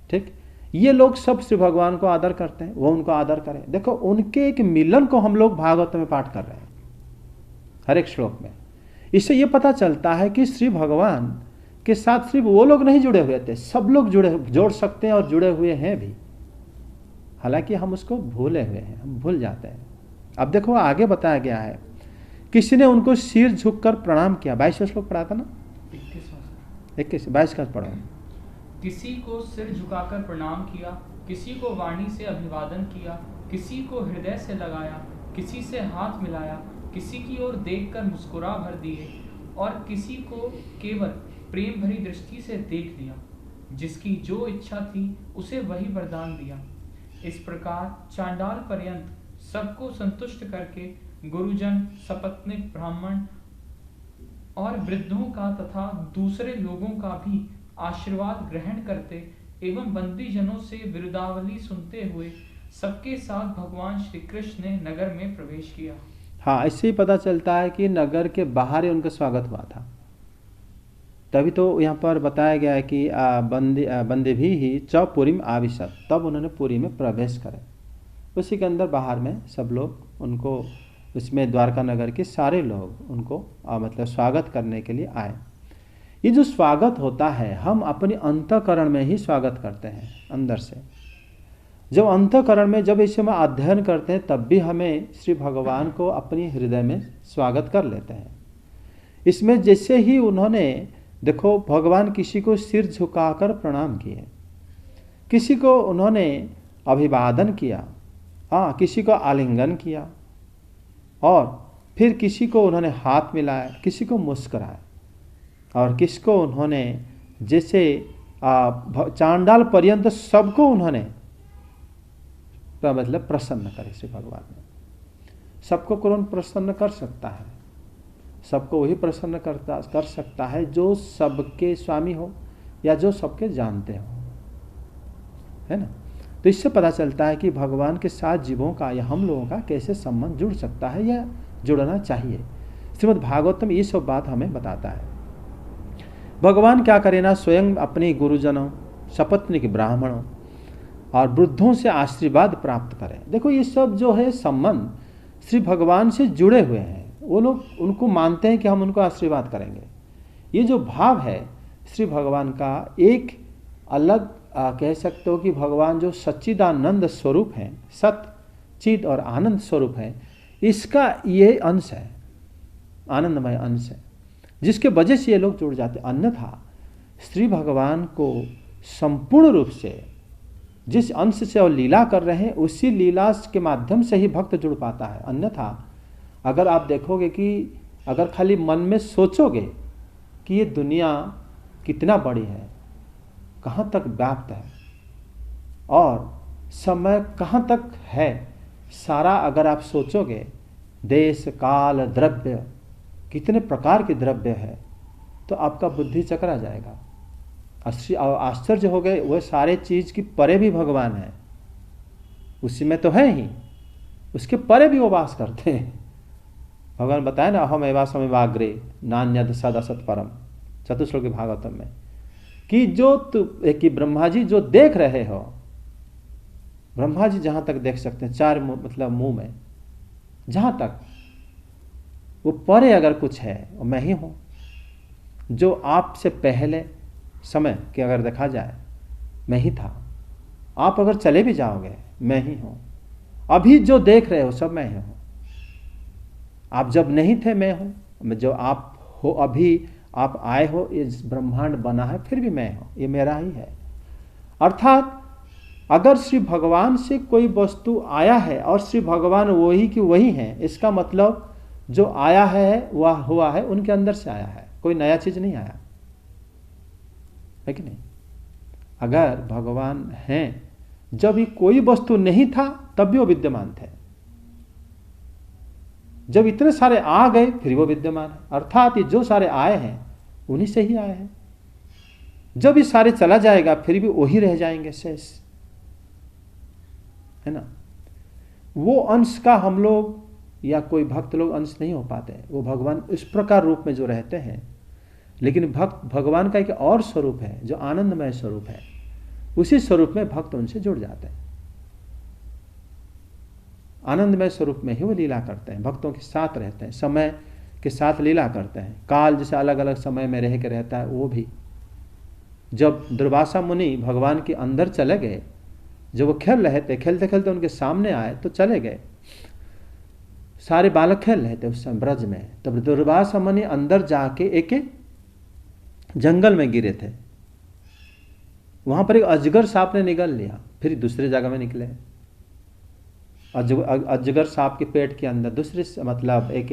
ठीक, ये लोग सब श्री भगवान को आदर करते हैं, वो उनको आदर करें। देखो, उनके एक मिलन को हम लोग भागवत में पाठ कर रहे हैं हर एक श्लोक में। इससे ये पता चलता है कि श्री भगवान के साथ सिर्फ वो लोग नहीं जुड़े हुए थे, सब लोग जोड़ सकते हैं और जुड़े हुए हैं भी। हालांकि हम उसको भूले हुए हैं, हम भूल जाते हैं। अब देखो आगे बताया गया है किसी ने उनको सिर झुककर प्रणाम किया। 22वां श्लोक पढ़ा था ना, 22 का पढ़ो। किसी को सिर झुकाकर प्रणाम किया, किसी को वाणी से अभिवादन किया, किसी को हृदय से लगाया, किसी से हाथ मिलाया, किसी की ओर देखकर मुस्कुरा भर दिए, और किसी को केवल प्रेम भरी दृष्टि से देख लिया। जिसकी जो इच्छा थी उसे वही वरदान दिया। इस प्रकार चांडाल पर्यंत सबको संतुष्ट करके गुरुजन, सपत्निक ब्राह्मण और वृद्धों का तथा दूसरे लोगों का भी आशीर्वाद ग्रहण करते एवं बंदी जनों से विरुदावली सुनते हुए सबके साथ भगवान श्री कृष्ण ने नगर में प्रवेश किया। हाँ, इससे ही पता चलता है कि नगर के बाहर ही उनका स्वागत हुआ था। तभी तो यहाँ पर बताया गया है कि बंदी भी ही चौपुरी में आविशत, तब उन्होंने पुरी में प्रवेश करे। उसी के अंदर बाहर में सब लोग उनको, उसमें द्वारका नगर के सारे लोग उनको मतलब स्वागत करने के लिए आए। ये जो स्वागत होता है हम अपनी अंतःकरण में ही स्वागत करते हैं, अंदर से। जब अंतःकरण में जब इसे हम अध्ययन करते हैं तब भी हमें श्री भगवान को अपनी हृदय में स्वागत कर लेते हैं। इसमें जैसे ही उन्होंने देखो, भगवान किसी को सिर झुकाकर प्रणाम किए, किसी को उन्होंने अभिवादन किया, हाँ, किसी को आलिंगन किया, और फिर किसी को उन्होंने हाथ मिलाया, किसी को मुस्कुराया, और किसको उन्होंने जैसे चांडाल पर्यंत सबको उन्होंने मतलब प्रसन्न करे। श्री भगवान ने सबको कौन प्रसन्न कर सकता है? सबको वही प्रसन्न कर सकता है जो सबके स्वामी हो या जो सबके जानते हो, है ना। तो इससे पता चलता है कि भगवान के साथ जीवों का या हम लोगों का कैसे संबंध जुड़ सकता है या जुड़ना चाहिए। श्रीमद् भागवतम ये सब बात हमें बताता है। भगवान क्या करे ना, स्वयं अपने गुरुजनों, सपत्निक ब्राह्मणों और वृद्धों से आशीर्वाद प्राप्त करें। देखो, ये सब जो है संबंध श्री भगवान से जुड़े हुए हैं। वो लोग उनको मानते हैं कि हम उनको आशीर्वाद करेंगे। ये जो भाव है श्री भगवान का, एक अलग कह सकते हो कि भगवान जो सच्चिदानंद स्वरूप है, सत चित और आनंद स्वरूप है, इसका ये अंश है, आनंदमय अंश है, जिसके वजह से ये लोग जुड़ जाते। अन्यथा श्री भगवान को संपूर्ण रूप से जिस अंश से वो लीला कर रहे हैं उसी लीला के माध्यम से ही भक्त जुड़ पाता है। अन्यथा अगर आप देखोगे कि अगर खाली मन में सोचोगे कि ये दुनिया कितना बड़ी है, कहाँ तक व्याप्त है और समय कहाँ तक है, सारा अगर आप सोचोगे, देश काल द्रव्य कितने प्रकार के द्रव्य है, तो आपका बुद्धि चकरा जाएगा। आश्चर्य हो गए, वह सारे चीज की परे भी भगवान है, उसी में तो है ही, उसके परे भी वो वास करते हैं। भगवान बताए ना, अहम एवा समेवाग्रे नान्यद सद असत परम, चतुश्लोकी भागवतम में, कि जो कि ब्रह्मा जी जो देख रहे हो, ब्रह्मा जी जहां तक देख सकते हैं, चार मतलब मुंह में, जहां तक वो परे अगर कुछ है वो मैं ही हूं। जो आपसे पहले समय के अगर देखा जाए मैं ही था, आप अगर चले भी जाओगे मैं ही हूं। अभी जो देख रहे हो सब मैं ही हूं। आप जब नहीं थे मैं हूं, जो आप हो अभी आप आए हो, ये ब्रह्मांड बना है फिर भी मैं हूं, ये मेरा ही है। अर्थात अगर श्री भगवान से कोई वस्तु आया है और श्री भगवान वही की वही है, इसका मतलब जो आया है वह हुआ है उनके अंदर से आया है, कोई नया चीज नहीं आया है कि नहीं। अगर भगवान हैं, जब ही कोई वस्तु नहीं था तब भी वो विद्यमान थे, जब इतने सारे आ गए फिर वो विद्यमान है। अर्थात ये जो सारे आए हैं उन्हीं से ही आए हैं। जब ये सारे चला जाएगा फिर भी वही रह जाएंगे शेष, है ना। वो अंश का हम लोग या कोई भक्त लोग अंश नहीं हो पाते। वो भगवान इस प्रकार रूप में जो रहते हैं, लेकिन भक्त भगवान का एक और स्वरूप है जो आनंदमय स्वरूप है, उसी स्वरूप में भक्त उनसे जुड़ जाते हैं। आनंदमय स्वरूप में ही वो लीला करते हैं, भक्तों के साथ रहते हैं, समय के साथ लीला करते हैं। काल जैसे अलग अलग समय में रह के रहता है, वो भी जब दुर्वासा मुनि भगवान के अंदर चले गए, जब वो खेल रहे थे, खेलते खेलते उनके सामने आए तो चले गए। सारे बालक खेल रहे थे उस समय ब्रज में, तब दुर्वासा मुनि अंदर जाके एक जंगल में गिरे थे। वहां पर एक अजगर सांप ने निगल लिया, फिर दूसरे जगह में निकले। अजगर सांप के पेट के अंदर दूसरे मतलब एक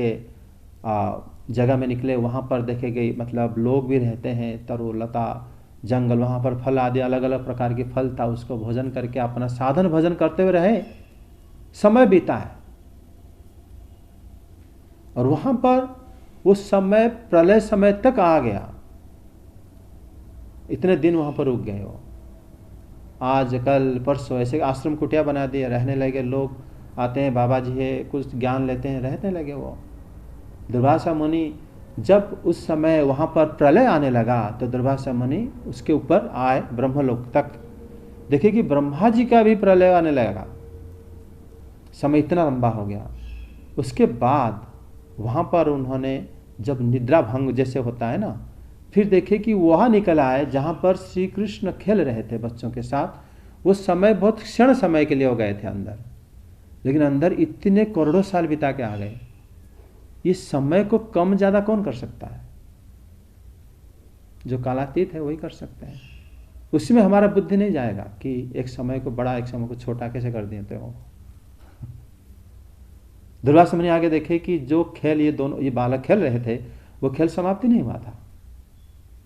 जगह में निकले। वहां पर देखे गए मतलब लोग भी रहते हैं, तरु लता जंगल, वहां पर फल आदि अलग अलग प्रकार के फल था, उसको भोजन करके अपना साधन भजन करते हुए रहे, समय बीता है। और वहां पर उस समय प्रलय समय तक आ गया, इतने दिन वहां पर रुक गए वो। आज कल परसों ऐसे आश्रम कुटिया बना दिए, रहने लगे, लोग आते हैं, बाबा जी है, कुछ ज्ञान लेते हैं, रहने लगे वो। दुर्वासा मुनि जब उस समय वहां पर प्रलय आने लगा तो दुर्वासा मुनि उसके ऊपर आए ब्रह्मलोक तक। देखिए कि ब्रह्मा जी का भी प्रलय आने लगा, समय इतना लंबा हो गया। उसके बाद वहां पर उन्होंने जब निद्रा भंग जैसे होता है ना, फिर देखे कि वह निकल आए जहां पर श्री कृष्ण खेल रहे थे बच्चों के साथ। वो समय बहुत क्षण समय के लिए हो गए थे अंदर, लेकिन अंदर इतने करोड़ों साल बिता के आ गए। इस समय को कम ज्यादा कौन कर सकता है? जो कालातीत है वही कर सकते हैं। उसमें हमारा बुद्धि नहीं जाएगा कि एक समय को बड़ा एक समय को छोटा कैसे कर दिए हो। दुर्वासा मुनि आगे देखे कि जो खेल ये बालक खेल रहे थे, वो खेल समाप्ति नहीं हुआ था,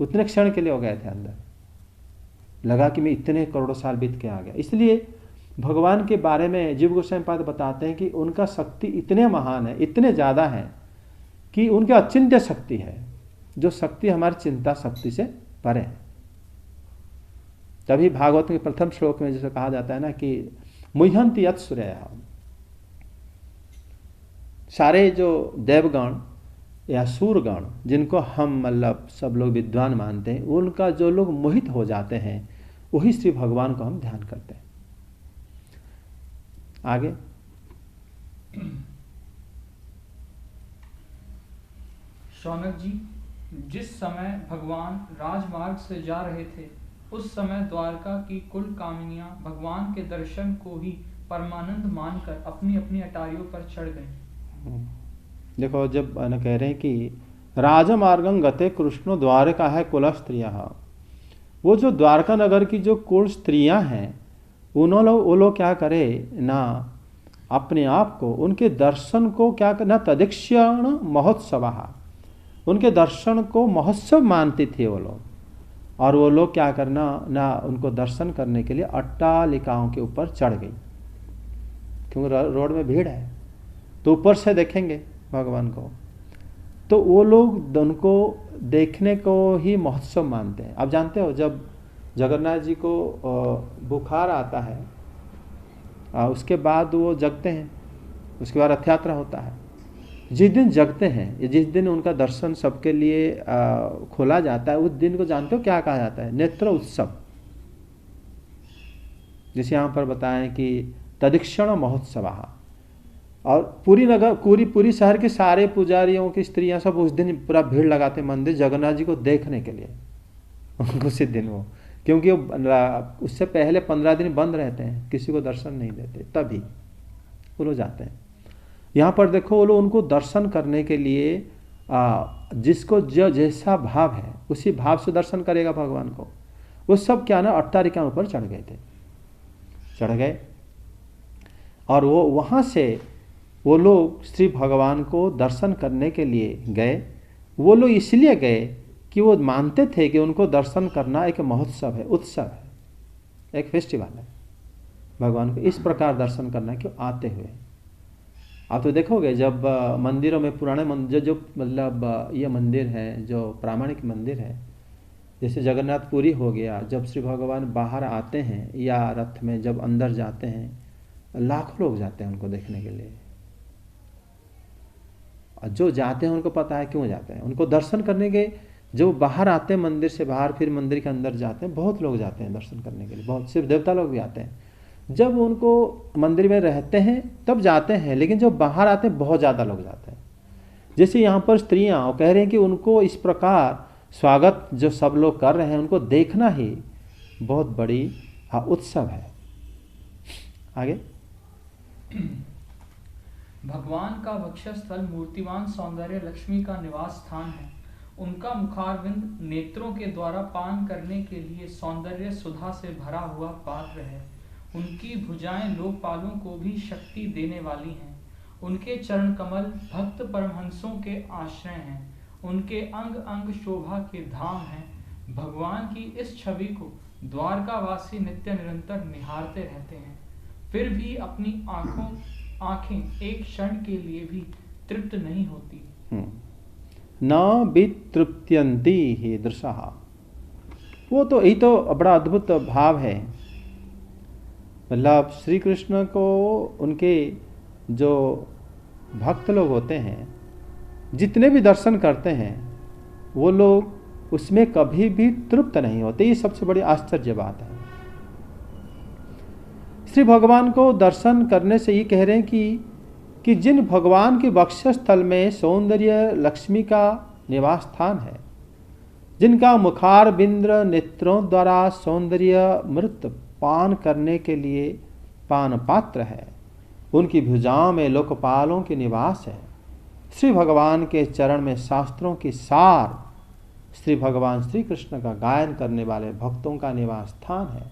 उतने क्षण के लिए हो गए थे अंदर। लगा कि मैं इतने करोड़ों साल बीत के आ गया। इसलिए भगवान के बारे में जीव गोस्वामी पाद बताते हैं कि उनका शक्ति इतने महान है, इतने ज्यादा है कि उनके अचिंत्य शक्ति है, जो शक्ति हमारी चिंता शक्ति से परे है। तभी भागवत के प्रथम श्लोक में जैसे कहा जाता है ना कि मुह्यंति यत् सूर्यः, सारे जो देवगण या सूरगण जिनको हम मतलब सब लोग विद्वान मानते हैं, उनका जो लोग मोहित हो जाते हैं, वही श्री भगवान को हम ध्यान करते हैं। आगे शौनक जी, जिस समय भगवान राजमार्ग से जा रहे थे, उस समय द्वारका की कुल कामिनियां भगवान के दर्शन को ही परमानंद मानकर अपनी अपनी अटारियों पर चढ़ गईं। देखो, जब कह रहे हैं कि राजमार्गं गते कृष्णो द्वारका है कुल स्त्रियां, वो जो द्वारका नगर की जो कुल स्त्रियां हैं, वो लोग क्या करे ना, अपने आप को उनके दर्शन को क्या करना, तदिक्षण महोत्सव, उनके दर्शन को महोत्सव मानते थे वो लोग। और वो लोग क्या करना ना, उनको दर्शन करने के लिए अट्टालिकाओं के ऊपर चढ़ गई, क्योंकि रोड में भीड़ है तो ऊपर से देखेंगे भगवान को, तो वो लोग उनको देखने को ही महोत्सव मानते हैं। आप जानते हो, जब जगन्नाथ जी को बुखार आता है, उसके बाद वो जगते हैं, उसके बाद रथ यात्रा होता है। जिस दिन जगते हैं, जिस दिन उनका दर्शन सबके लिए खोला जाता है, उस दिन को जानते हो क्या कहा जाता है? नेत्र उत्सव। जैसे यहाँ पर बताएं कि तदिक्षण महोत्सव, और पूरी नगर पूरी शहर के सारे पुजारियों की स्त्रियां सब उस दिन पूरा भीड़ लगाते मंदिर जगन्नाथ जी को देखने के लिए उसी दिन वो, क्योंकि उससे पहले 15 दिन बंद रहते हैं, किसी को दर्शन नहीं देते, तभी वो लोग जाते हैं। यहाँ पर देखो, वो लोग उनको दर्शन करने के लिए जिसको जो जैसा भाव है उसी भाव से दर्शन करेगा भगवान को। वो सब क्या ना अट्टारिका ऊपर चढ़ गए और वो वहाँ से वो लोग श्री भगवान को दर्शन करने के लिए गए। वो लोग इसलिए गए कि वो मानते थे कि उनको दर्शन करना एक महोत्सव है, उत्सव है, एक फेस्टिवल है, भगवान को इस प्रकार दर्शन करना क्यों आते हुए। आप तो देखोगे जब मंदिरों में पुराने मंदिर जो मतलब ये मंदिर है जो प्रामाणिक मंदिर है, जैसे जगन्नाथपुरी हो गया, जब श्री भगवान बाहर आते हैं या रथ में जब अंदर जाते हैं, लाखों लोग जाते हैं उनको देखने के लिए। और जो जाते हैं उनको पता है क्यों जाते हैं, उनको दर्शन करने के। जो बाहर आते हैं मंदिर से बाहर, फिर मंदिर के अंदर जाते हैं, बहुत लोग जाते हैं दर्शन करने के लिए, बहुत सिर्फ देवता लोग भी आते हैं। जब उनको मंदिर में रहते हैं तब जाते हैं, लेकिन जब बाहर आते हैं बहुत ज़्यादा लोग जाते हैं। जैसे यहाँ पर स्त्रियाँ कह रहे हैं कि उनको इस प्रकार स्वागत जो सब लोग कर रहे हैं, उनको देखना ही बहुत बड़ी उत्सव है। आगे भगवान का वक्षस्थल मूर्तिमान सौंदर्य लक्ष्मी का निवास स्थान है। उनका मुखारविंद नेत्रों के द्वारा पान करने के लिए सौंदर्य सुधा से भरा हुआ पात्र है। उनकी भुजाएं लोकपालों को भी शक्ति देने वाली हैं। उनके चरण कमल भक्त परमहंसों के आश्रय हैं। उनके अंग अंग शोभा के धाम हैं। भगवान की इस छवि को द्वारकावासी नित्य निरंतर निहारते रहते हैं, फिर भी अपनी आंखें एक क्षण के लिए भी तृप्त नहीं होती। न वितृप्यन्ति ही दृशः। वो तो यही तो बड़ा अद्भुत भाव है। मतलब श्री कृष्ण को उनके जो भक्त लोग होते हैं, जितने भी दर्शन करते हैं, वो लोग उसमें कभी भी तृप्त नहीं होते। ये सबसे बड़ी आश्चर्य बात है। श्री भगवान को दर्शन करने से ये कह रहे हैं कि जिन भगवान के वक्षस्थल में सौंदर्य लक्ष्मी का निवास स्थान है, जिनका मुखार बिंद्र नेत्रों द्वारा सौंदर्य मृत पान करने के लिए पान पात्र है, उनकी भुजाओं में लोकपालों के निवास है। श्री भगवान के चरण में शास्त्रों की सार, श्री भगवान श्री कृष्ण का गायन करने वाले भक्तों का निवास स्थान है।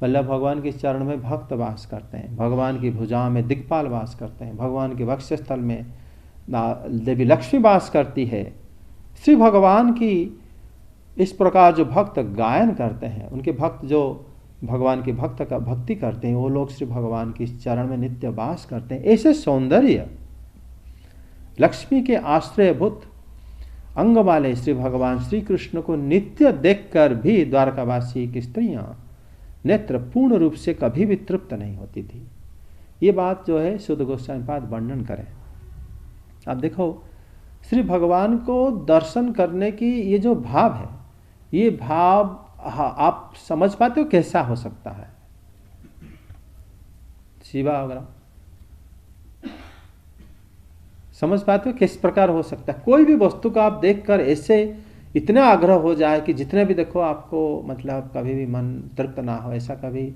वल्लभ भगवान के चरण में भक्त वास करते हैं, भगवान की भुजाओं में दिक्पाल वास करते हैं, भगवान के वक्षस्थल में देवी लक्ष्मी वास करती है। श्री भगवान की इस प्रकार जो भक्त गायन करते हैं, उनके भक्त जो भगवान के भक्त का भक्ति करते हैं, वो लोग श्री भगवान के चरण में नित्य वास करते हैं। ऐसे सौंदर्य लक्ष्मी के आश्रयभूत अंग वाले श्री भगवान श्री कृष्ण को नित्य देखकर भी द्वारकावासी की स्त्रियां नेत्र पूर्ण रूप से कभी भी तृप्त नहीं होती थी। ये बात जो है शुद्ध गोस्वामीपाद वर्णन करें। आप देखो, श्री भगवान को दर्शन करने की ये जो भाव है, ये भाव आप समझ पाते हो कैसा हो सकता है? शिवा वगैरह समझ पाते हो किस प्रकार हो सकता है? कोई भी वस्तु को आप देखकर ऐसे इतना आग्रह हो जाए कि जितने भी देखो आपको मतलब कभी भी मन तृप्त ना हो, ऐसा कभी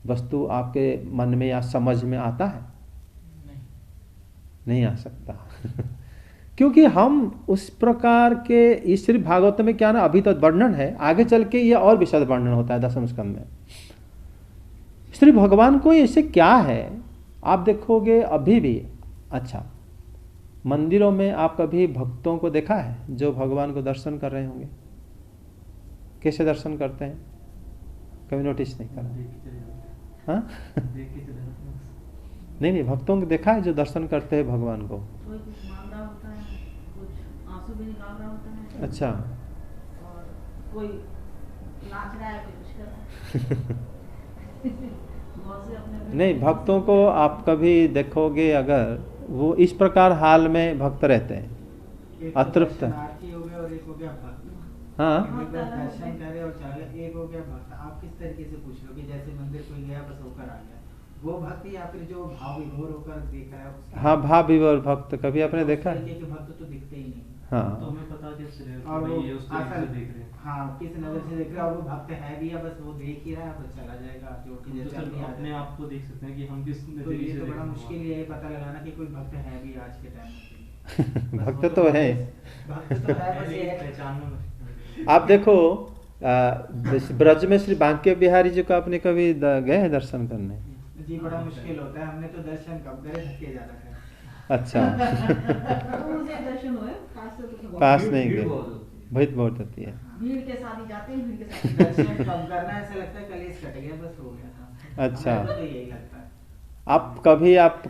वस्तु आपके मन में या समझ में आता है? नहीं आ सकता। क्योंकि हम उस प्रकार के, इस श्री भागवत में क्या ना, अभी तो वर्णन है, आगे चल के ये और विशद वर्णन होता है दशम स्कंद में। श्री भगवान को ऐसे क्या है आप देखोगे अभी भी। अच्छा, मंदिरों में आप कभी भक्तों को देखा है जो भगवान को दर्शन कर रहे होंगे? कैसे दर्शन करते हैं? कभी नोटिस नहीं करा? हाँ? नहीं, भक्तों को देखा है जो दर्शन करते हैं भगवान को? कोई कुछ मांग रहा होता है, कुछ आंसू भी निकाल रहा होता है। अच्छा। और कोई नाच रहा है, कोई कुछ कर रहा है। बहुत से अपने नहीं, भक्तों को आप कभी देखोगे अगर वो इस प्रकार हाल में भक्त रहते हैं, अतृप्त। हो गया और एक हो गया भक्त। हाँ, दर्शन करे और चले, एक हो गया भक्त। आप किस तरीके से पूछ लो कि जैसे मंदिर कोई गया बस होकर आ गया, वो भक्त या फिर जो भाव विभोर होकर देख रहा है उसका? हाँ, भाव विभोर भक्त कभी आपने देखा है? के भक्त तो दिखते ही नहीं। हाँ, तो हमें पता कैसे है और वो ये उस तरीके से देख रहे हैं? हाँ, किस नजर से देख रहा है, और वो भक्त है भी या बस वो देख ही रहा है, बस चला जाएगा। जो कि तो जैसे सिर्फ अपनी अपने आदत है। आप को देख सकते हैं कि हम किस तो नजरिए ये से तो देख बड़ा रहे हैं। मुश्किल है ये पता लगाना कि कोई भक्त है भी आज के टाइम में। भक्त तो है। भक्त तो है, बस ये है। पहचानना मुश्किल है। आप देखो ब्रज में श्री बांके बिहारी जी को आपने कभी गए हैं दर्शन करने? जी, बड़ा मुश्किल होता है। हमने तो दर्शन कब करे, धक्के ज्यादा करे। अच्छा। दूर से दर्शन हुए, पास से तो पास नहीं भीड़ गए, बहुत होती है। बहुत बहुत होती है। भीड़ के साथ ही जाते हैं, भीड़ के साथ ही दर्शन कब करना है, ऐसा लगता है कलेश कट गया, बस हो गया था। अच्छा। हमें तो यही लगता है। आप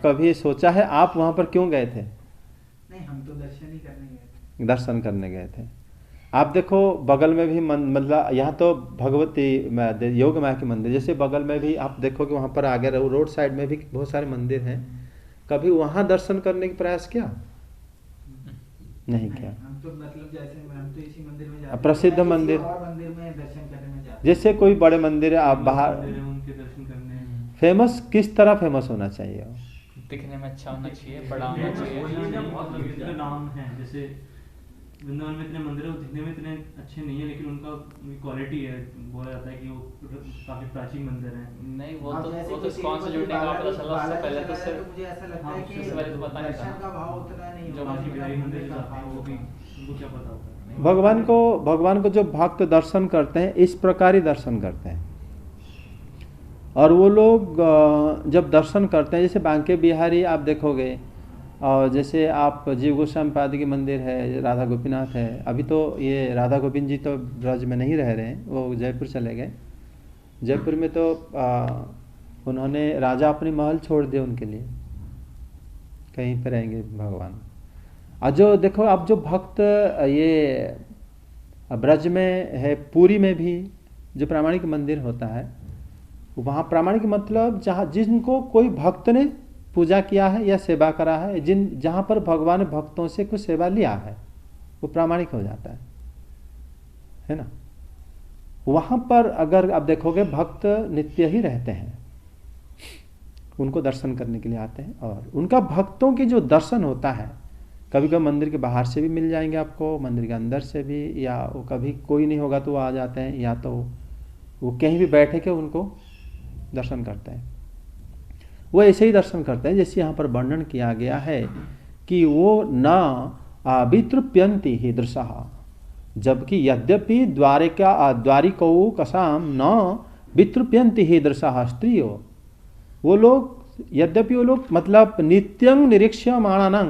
कभी सोचा है आप वहां पर क्यों गए थे? नहीं, हम तो दर्शन ही करने गए थे। दर्शन करने गए थे। आप देखो बगल में भी मतलब यहाँ तो भगवती योग माया के मंदिर, जैसे बगल में भी आप देखोगे वहाँ पर आगे रोड साइड में भी बहुत सारे मंदिर हैं। कभी वहाँ दर्शन करने की प्रयास किया? नहीं किया। हम तो मतलब जैसे हम तो इसी मंदिर में जाते हैं। प्रसिद्ध मंदिर, और मंदिर में दर्शन करने में जाते हैं। जैसे कोई बड़े मंदिर है आप बाहर, मंदिर है, उनके दर्शन करने हैं। फेमस किस तरह फेमस होना चाहिए? दिखने में अच्छा होना चाहिए, बड़ा होना चाहिए। वही ना, बहुत मंदिर के नाम हैं, जैसे वृंदावन में इतने मंदिर है, वो दिखने में इतने अच्छे नहीं है, लेकिन उनका क्वालिटी है, बोला जाता है कि वो काफी प्राचीन मंदिर है। नहीं वो अब तो जैसे वो तो किसी इस्कॉन को से कोई जुड़ने का बालाजी- पता चला, उससे बालाजी पहले तो चला है, सिर्फ मुझे ऐसा लगता हाँ, है कि उससे पहले तो पता नहीं दर्शन था। का भाव उतना नहीं जो होगा बाकी जितना बिहारी मंदिर घूमने का जाते हैं भाव वो भी, होगा। उनको क्या पता होता है। भगवान को जो भक्त दर्शन करते हैं इस प्रकार ही दर्शन करते हैं। और वो लोग जब दर्शन करते हैं, जैसे बांके बिहारी आप देखोगे, और जैसे आप जीव गोस्वामी पाद की मंदिर है, राधा गोपीनाथ है। अभी तो ये राधा गोविंद जी तो ब्रज में नहीं रह रहे हैं, वो जयपुर चले गए। जयपुर में तो उन्होंने राजा अपनी महल छोड़ दिए उनके लिए, कहीं पर रहेंगे भगवान। और जो देखो अब जो भक्त ये ब्रज में है, पूरी में भी जो प्रामाणिक मंदिर होता है, वहाँ प्रामाणिक मतलब जहाँ जिनको कोई भक्त ने पूजा किया है या सेवा करा है, जहाँ पर भगवान ने भक्तों से कुछ सेवा लिया है, वो प्रामाणिक हो जाता है ना। वहाँ पर अगर आप देखोगे भक्त नित्य ही रहते हैं, उनको दर्शन करने के लिए आते हैं। और उनका भक्तों की जो दर्शन होता है, कभी कभी मंदिर के बाहर से भी मिल जाएंगे आपको, मंदिर के अंदर से भी, या वो कभी कोई नहीं होगा तो वो आ जाते हैं, या तो वो कहीं भी बैठे के उनको दर्शन करते हैं। वो ऐसे ही दर्शन करते हैं जैसे यहाँ पर वर्णन किया गया है कि वो न वितृप्यन्ति ही दृशः, जबकि यद्यपि द्वारिकौ कसाम न वितृप्यन्ति ही दृशः स्त्रियो, वो लोग यद्यपि वो लोग मतलब नित्यं निरीक्ष्यमाणानां,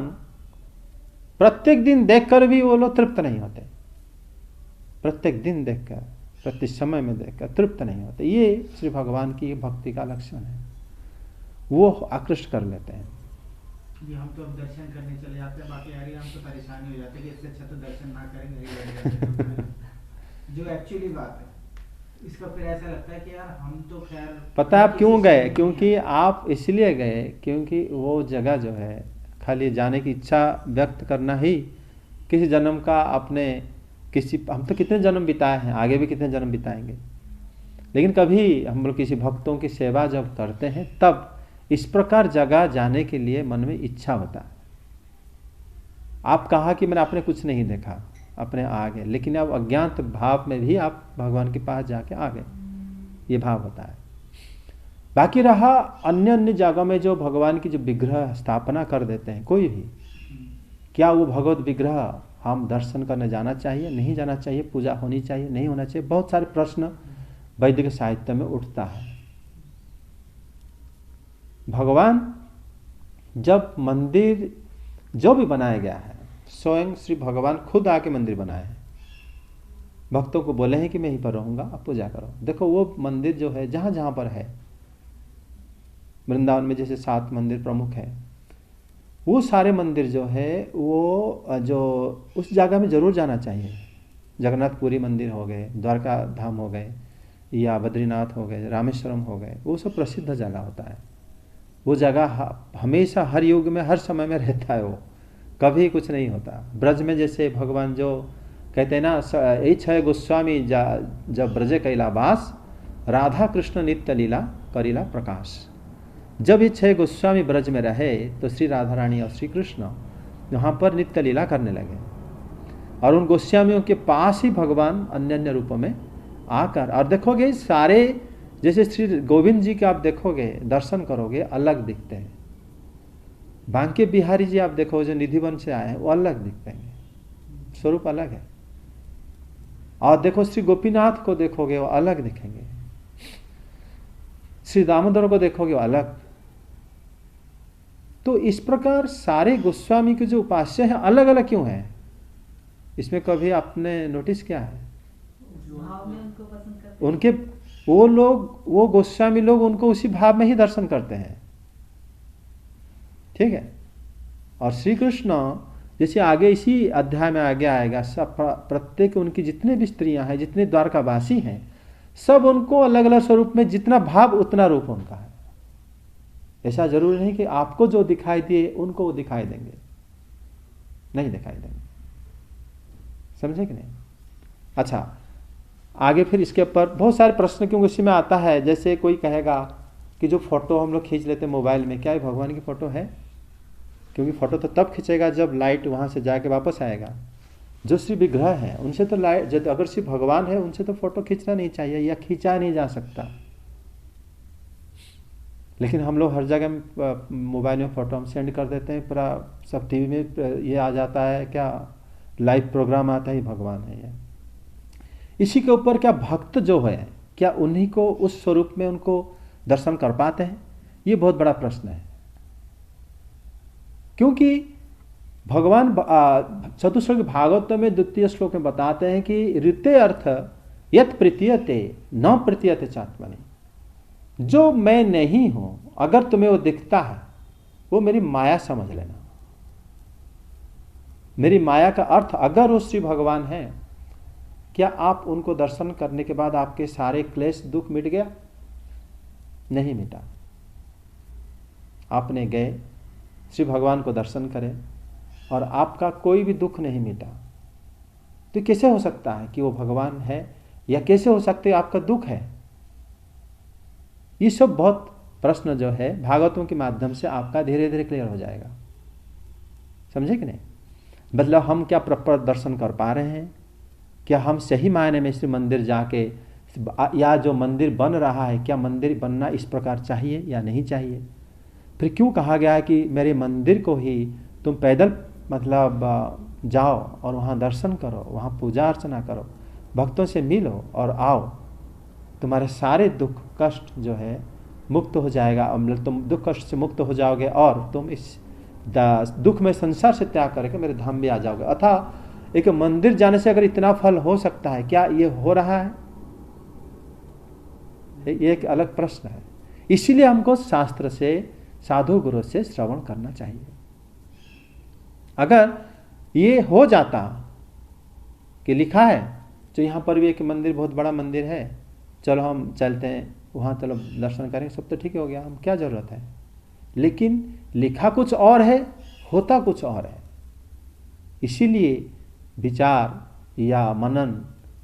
प्रत्येक दिन देखकर भी वो लोग तृप्त नहीं होते, प्रत्येक दिन देखकर, प्रति समय में देखकर तृप्त नहीं होते। ये श्री भगवान की भक्ति का लक्षण है, वो आकृष्ट कर लेते हैं। जी हम तो अब दर्शन करने चले जाते हैं, बाकी यार हम तो परेशानी हो जाते हैं कि इससे अच्छा तो दर्शन ना करेंगे जो एक्चुअली बात है। इसका फिर ऐसा लगता है कि यार हम तो खैर पता है आप क्यों गए? क्योंकि आप इसलिए गए क्योंकि वो जगह जो है खाली जाने की इच्छा व्यक्त करना ही, किसी जन्म का आपने हम तो कितने जन्म बिताए हैं, आगे भी कितने जन्म बिताएंगे, लेकिन कभी हम लोग किसी भक्तों की सेवा जब करते हैं तब इस प्रकार जगह जाने के लिए मन में इच्छा होता है। आप कहा कि मैंने आपने कुछ नहीं देखा, अपने आ गए, लेकिन आप अज्ञात भाव में भी आप भगवान के पास जाके आ गए, ये भाव होता है। बाकी रहा अन्य अन्य जगह में जो भगवान की जो विग्रह स्थापना कर देते हैं कोई भी, क्या वो भगवत विग्रह हम दर्शन करने जाना चाहिए, नहीं जाना चाहिए, पूजा होनी चाहिए, नहीं होना चाहिए, बहुत सारे प्रश्न वैदिक साहित्य में उठता है। भगवान जब मंदिर जो भी बनाया गया है, स्वयं श्री भगवान खुद आके मंदिर बनाए हैं, भक्तों को बोले हैं कि मैं यहीं पर रहूंगा, आप पूजा करो। देखो वो मंदिर जो है जहां जहां पर है, वृंदावन में जैसे 7 मंदिर प्रमुख है, वो सारे मंदिर जो है वो जो उस जगह में जरूर जाना चाहिए। जगन्नाथपुरी मंदिर हो गए, द्वारका धाम हो गए, या बद्रीनाथ हो गए, रामेश्वरम हो गए, वो सब प्रसिद्ध जगह होता है। वो जगह हमेशा हर युग में हर समय में रहता है, वो कभी कुछ नहीं होता। ब्रज में जैसे भगवान जो कहते हैं ना, यही 6 गोस्वामी जब ब्रज कैलावास, राधा कृष्ण नित्य लीला करीला प्रकाश। जब ये 6 गोस्वामी ब्रज में रहे तो श्री राधा रानी और श्री कृष्ण वहाँ पर नित्य लीला करने लगे, और उन गोस्वामियों के पास ही भगवान अन्य अन्य रूपों में आकर, और देखोगे सारे जैसे श्री गोविंद जी के आप देखोगे दर्शन करोगे अलग दिखते हैं, बांके बिहारी जी आप देखो जो निधिवन से आए हैं वो अलग दिखते हैं, स्वरूप अलग है। और देखो श्री गोपीनाथ को देखोगे वो अलग दिखेंगे, श्री दामोदर को देखोगे वो अलग। तो इस प्रकार सारे गोस्वामी के जो उपास्य हैं अलग अलग क्यों हैं, इसमें कभी आपने नोटिस किया है? भाव में उनको पसंद करते उनके वो लोग, वो गोस्वामी लोग उनको उसी भाव में ही दर्शन करते हैं, ठीक है। और श्री कृष्ण जैसे आगे इसी अध्याय में आगे आएगा, सब प्रत्येक उनकी जितने भी स्त्रियां हैं, जितने द्वारकावासी हैं, सब उनको अलग अलग स्वरूप में जितना भाव उतना रूप उनका है। ऐसा जरूरी नहीं कि आपको जो दिखाई दिए उनको वो दिखाई देंगे, नहीं दिखाई देंगे, समझे कि नहीं? अच्छा, आगे फिर इसके ऊपर बहुत सारे प्रश्न क्योंकि इसी में आता है। जैसे कोई कहेगा कि जो फोटो हम लोग खींच लेते हैं मोबाइल में, क्या ये भगवान की फोटो है? क्योंकि फोटो तो तब खींचेगा जब लाइट वहां से जाके वापस आएगा, जो श्री विग्रह है उनसे तो लाइट, अगर श्री भगवान है उनसे तो फोटो खींचना नहीं चाहिए या खींचा नहीं जा सकता। लेकिन हम लोग हर जगह मोबाइल में फोटो हम सेंड कर देते हैं, पूरा सब टीवी में ये आ जाता है, क्या लाइव प्रोग्राम आता है, भगवान है ये। इसी के ऊपर क्या भक्त जो है क्या उन्हीं को उस स्वरूप में उनको दर्शन कर पाते हैं, ये बहुत बड़ा प्रश्न है। क्योंकि भगवान चतुश्लोक भागवत में द्वितीय श्लोक में बताते हैं कि ऋते अर्थ यत प्रतीयते न प्रतीयते चात्मनि, जो मैं नहीं हूं अगर तुम्हें वो दिखता है वो मेरी माया समझ लेना। मेरी माया का अर्थ अगर वो श्री भगवान है, क्या आप उनको दर्शन करने के बाद आपके सारे क्लेश दुख मिट गया? नहीं मिटा। आपने गए श्री भगवान को दर्शन करें और आपका कोई भी दुख नहीं मिटा, तो कैसे हो सकता है कि वो भगवान है, या कैसे हो सकते आपका दुख है? ये सब बहुत प्रश्न जो है भागवतों के माध्यम से आपका धीरे धीरे क्लियर हो जाएगा। समझे कि नहीं? मतलब हम क्या प्रॉपर दर्शन कर पा रहे हैं? क्या हम सही मायने में श्री मंदिर जाके, या जो मंदिर बन रहा है क्या मंदिर बनना इस प्रकार चाहिए या नहीं चाहिए? फिर क्यों कहा गया है कि मेरे मंदिर को ही तुम पैदल मतलब जाओ और वहाँ दर्शन करो, वहाँ पूजा अर्चना करो, भक्तों से मिलो और आओ, तुम्हारे सारे दुख कष्ट जो है मुक्त हो जाएगा। तुम दुख कष्ट से मुक्त हो जाओगे और तुम इस दुख में संसार से त्याग करके मेरे धाम में आ जाओगे। अतः एक मंदिर जाने से अगर इतना फल हो सकता है, क्या ये हो रहा है? ये एक अलग प्रश्न है। इसीलिए हमको शास्त्र से, साधु गुरु से श्रवण करना चाहिए। अगर ये हो जाता कि लिखा है तो यहाँ पर भी एक मंदिर, बहुत बड़ा मंदिर है, चलो हम चलते हैं वहाँ, चलो दर्शन करेंगे, सब तो ठीक हो गया, हम क्या जरूरत है? लेकिन लिखा कुछ और है, होता कुछ और है। इसीलिए विचार या मनन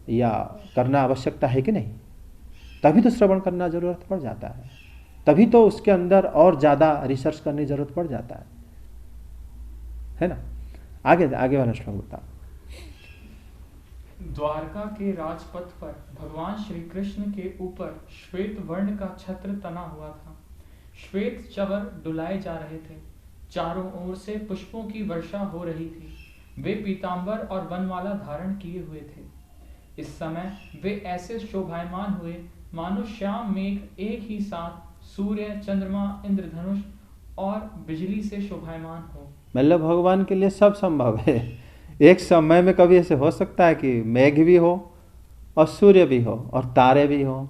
या करना आवश्यकता है कि नहीं? तभी तो श्रवण करना जरूरत पड़ जाता है, तभी तो उसके अंदर और ज़्यादा रिसर्च करने की जरूरत पड़ जाता है ना? आगे आगे वाला श्लोक बता। द्वारका के राजपथ पर भगवान श्री कृष्ण के ऊपर श्वेत वर्ण का छत्र तना हुआ था। श्वेत चवर डुलाए जा रहे थे, चारों ओर से पुष्पों की वर्षा हो रही थी। वे पीतांबर और वनमाला धारण किए हुए थे। इस समय वे ऐसे शोभायमान हुए मानो श्याम मेघ एक ही साथ सूर्य, चंद्रमा, इंद्रधनुष और बिजली से शोभायमान हो। मतलब भगवान के लिए सब संभव है। एक समय में कभी ऐसे हो सकता है कि मेघ भी हो और सूर्य भी हो और तारे भी हो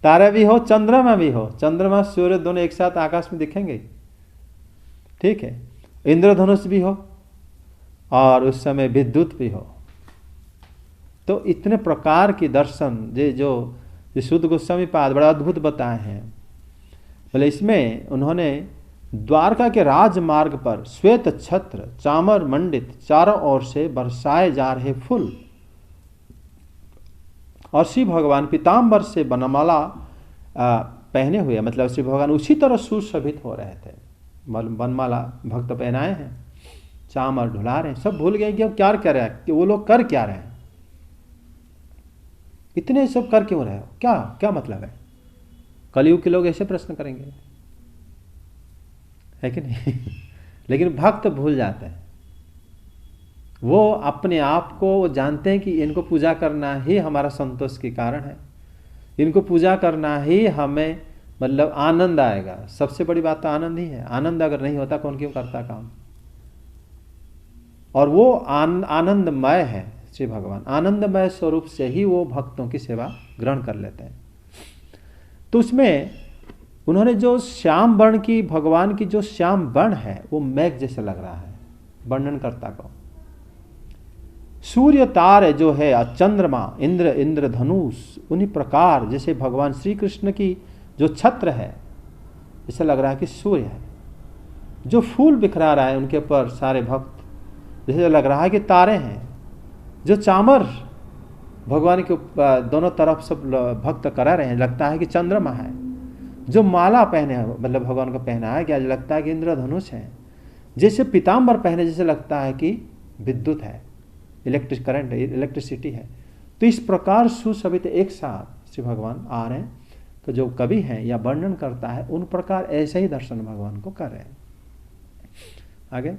तारे भी हो, चंद्रमा भी हो। चंद्रमा सूर्य दोनों एक साथ आकाश में दिखेंगे, ठीक है। इंद्रधनुष भी हो और उस समय विद्युत भी हो। तो इतने प्रकार की दर्शन जो शुद्ध गोस्वामी पाद बड़ा अद्भुत बताए हैं। बोले इसमें उन्होंने द्वारका के राजमार्ग पर श्वेत छत्र चामर मंडित चारों ओर से बरसाए जा रहे फूल और श्री भगवान पीतांबर से बनमाला पहने हुए, मतलब श्री भगवान उसी तरह सुशोभित हो रहे थे। बनमाला भक्त पहनाए हैं, चामर ढुला रहे हैं। सब भूल गए कि अब क्या कर रहे हैं, कि वो लोग कर क्या रहे हैं, इतने सब कर क्यों रहे हो, क्या क्या मतलब है? कलयुग के लोग ऐसे प्रश्न करेंगे, है कि नहीं? लेकिन भक्त भूल जाते हैं। वो अपने आप को वो जानते हैं कि इनको पूजा करना ही हमारा संतोष के कारण है, इनको पूजा करना ही हमें मतलब आनंद आएगा। सबसे बड़ी बात तो आनंद ही है। आनंद अगर नहीं होता कौन क्यों करता काम? और वो आनंदमय है श्री भगवान। आनंदमय स्वरूप से ही वो भक्तों की सेवा ग्रहण कर लेते हैं। तो उसमें उन्होंने जो श्याम वर्ण की, भगवान की जो श्याम वर्ण है वो मेघ जैसे लग रहा है वर्णनकर्ता को। सूर्य तारे जो है, चंद्रमा, इंद्रधनुष, उन्हीं प्रकार जैसे भगवान श्री कृष्ण की जो छत्र है, ऐसा लग रहा है कि सूर्य है। जो फूल बिखरा रहा है उनके ऊपर सारे भक्त, जैसे लग रहा है कि तारे हैं। जो चामर भगवान के दोनों तरफ सब भक्त करा रहे हैं, लगता है कि चंद्रमा है। जो माला पहने हैं, मतलब भगवान को पहना है, क्या लगता है कि इंद्रधनुष है। जैसे पीतांबर पहने, जैसे लगता है कि विद्युत है, इलेक्ट्रिक करंट है, इलेक्ट्रिसिटी है। तो इस प्रकार सुशोभित एक साथ श्री भगवान आ रहे हैं। तो जो कवि है या वर्णन करता है उन प्रकार ऐसे ही दर्शन भगवान को कर रहे हैं। आगे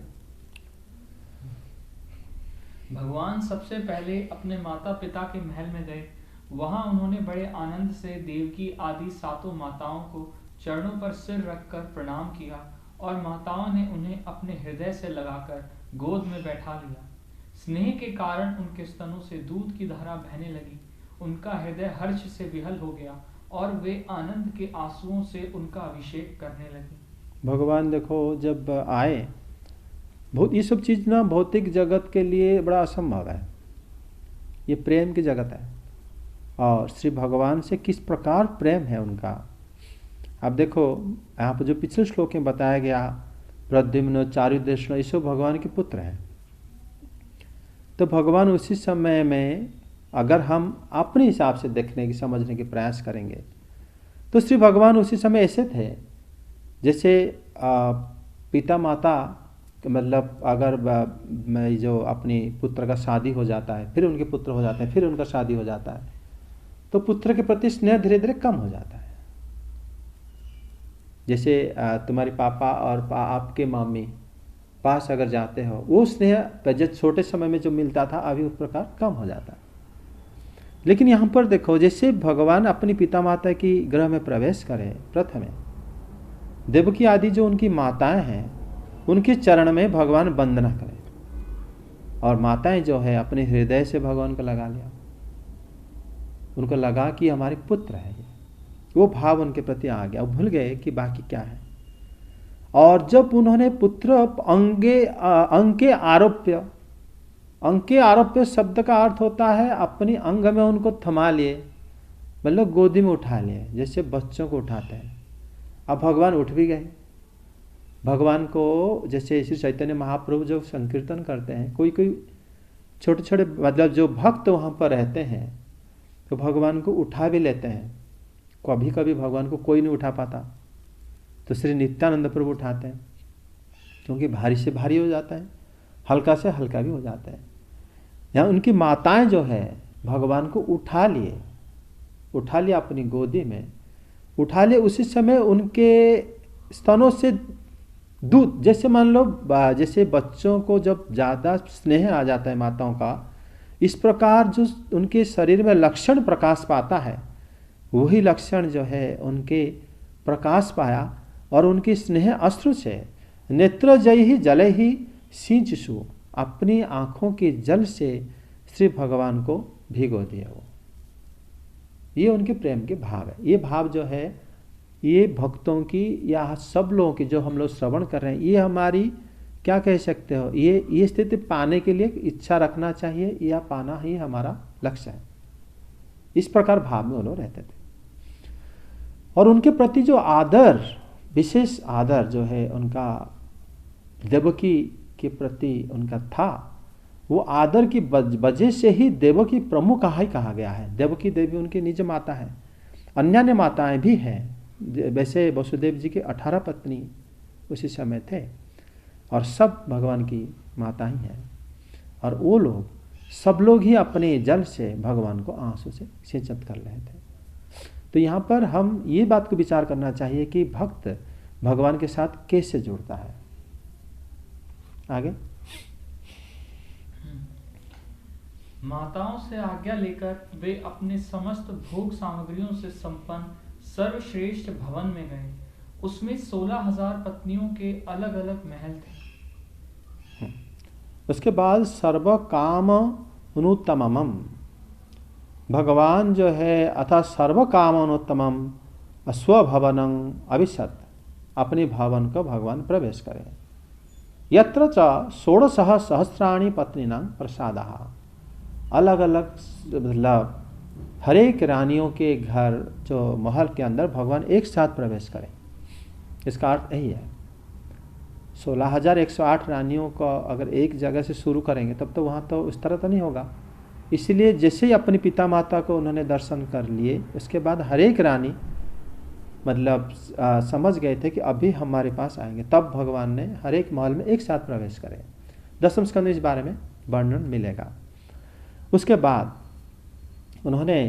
भगवान सबसे पहले अपने माता पिता के महल में गए। वहां उन्होंने बड़े आनंद से देवकी आदि सातों माताओं को चरणों पर सिर रखकर प्रणाम किया और माताओं ने उन्हें अपने हृदय से लगाकर गोद में बैठा लिया। स्नेह के कारण उनके स्तनों से दूध की धारा बहने लगी। उनका हृदय हर्ष से विहल हो गया और वे आनंद के आंसुओं से उनका अभिषेक करने लगे। भगवान देखो जब आए, ये सब चीज ना भौतिक जगत के लिए बड़ा असंभव है, ये प्रेम की जगत है। और श्री भगवान से किस प्रकार प्रेम है उनका, आप देखो यहाँ पर जो पिछले श्लोक में बताया गया, प्रद्युम्न चारुदेशन ये सब भगवान के पुत्र हैं। तो भगवान उसी समय में अगर हम अपने हिसाब से देखने की समझने की प्रयास करेंगे तो श्री भगवान उसी समय ऐसे थे जैसे पिता माता, मतलब अगर जो अपनी पुत्र का शादी हो जाता है, फिर उनके पुत्र हो जाते हैं, फिर उनका शादी हो जाता है, तो पुत्र के प्रति स्नेह धीरे धीरे कम हो जाता है। जैसे तुम्हारे पापा और आपके मम्मी पास अगर जाते हो, वो स्नेह जब छोटे समय में जो मिलता था अभी उस प्रकार कम हो जाता है। लेकिन यहाँ पर देखो जैसे भगवान अपनी पिता माता की गृह में प्रवेश करें, प्रथम देवकी आदि जो उनकी माताएं हैं उनके चरण में भगवान वंदना करें, और माताएं जो है अपने हृदय से भगवान को लगा लिया, उनको लगा कि हमारे पुत्र है, वो भाव उनके प्रति आ गया, वो भूल गए कि बाकी क्या है। और जब उन्होंने पुत्र अंके आरोप्य शब्द का अर्थ होता है अपनी अंग में उनको थमा लिए, मतलब गोदी में उठा लिए, जैसे बच्चों को उठाते हैं। अब भगवान उठ भी गए। भगवान को जैसे श्री चैतन्य महाप्रभु जो संकीर्तन करते हैं, कोई कोई छोटे छोटे मतलब जो भक्त वहाँ पर रहते हैं तो भगवान को उठा भी लेते हैं। कभी कभी भगवान को कोई नहीं उठा पाता तो श्री नित्यानंद प्रभु उठाते हैं, क्योंकि भारी से भारी हो जाता है, हल्का से हल्का भी हो जाता है। यहाँ उनकी माताएं जो है भगवान को उठा लिया अपनी गोदी में, उठा लिए। उसी समय उनके स्तनों से दूध, जैसे मान लो जैसे बच्चों को जब ज़्यादा स्नेह आ जाता है माताओं का, इस प्रकार जो उनके शरीर में लक्षण प्रकाश पाता है, वही लक्षण जो है उनके प्रकाश पाया और उनकी स्नेह अश्रु से नेत्र जय ही जले ही सिंचसु, अपनी आँखों के जल से श्री भगवान को भिगो दिया। वो ये उनके प्रेम के भाव है। ये भाव जो है ये भक्तों की या सब लोगों की जो हम लोग श्रवण कर रहे हैं, ये हमारी क्या कह सकते हो, ये स्थिति पाने के लिए इच्छा रखना चाहिए, या पाना ही हमारा लक्ष्य है। इस प्रकार भाव में वो लोग रहते थे। और उनके प्रति जो आदर, विशेष आदर जो है उनका देवकी के प्रति उनका था, वो आदर की वजह से ही देवकी प्रमुख ही कहा गया है। देवकी देवी उनकी निज माता है, अन्य माताएं भी हैं। वैसे वसुदेव जी के 18 पत्नी उसी समय थे और सब भगवान की माता ही हैं। और वो लोग सब लोग ही अपने जल से भगवान को आंसू से सिंचित कर रहे थे। तो यहाँ पर हम ये बात को विचार करना चाहिए कि भक्त भगवान के साथ कैसे जुड़ता है। आगे माताओं से आज्ञा लेकर वे अपने समस्त भोग सामग्रियों से संपन्न सर्वश्रेष्ठ भवन में गए। उसमें 16,000 पत्नियों के अलग अलग महल थे। उसके बाद सर्व काम अनुत्तमम, भगवान जो है अथा सर्व काम अनुत्तमम स्वभवनं अविशत, अपने भवन को भगवान प्रवेश करें। यत्र च 16 सहस्राणि पत्नीनां प्रसादः, अलग अलग मतलब हर एक रानियों के घर जो महल के अंदर भगवान एक साथ प्रवेश करें। इसका अर्थ यही है। 16,108 रानियों को अगर एक जगह से शुरू करेंगे तब तो वहाँ तो उस तरह तो नहीं होगा। इसलिए जैसे ही अपनी पिता माता को उन्होंने दर्शन कर लिए, उसके बाद हर एक रानी मतलब समझ गए थे कि अभी हमारे पास आएंगे, तब भगवान ने हर एक महल में एक साथ प्रवेश करें। 10वें स्कंद इस बारे में वर्णन मिलेगा। उसके बाद उन्होंने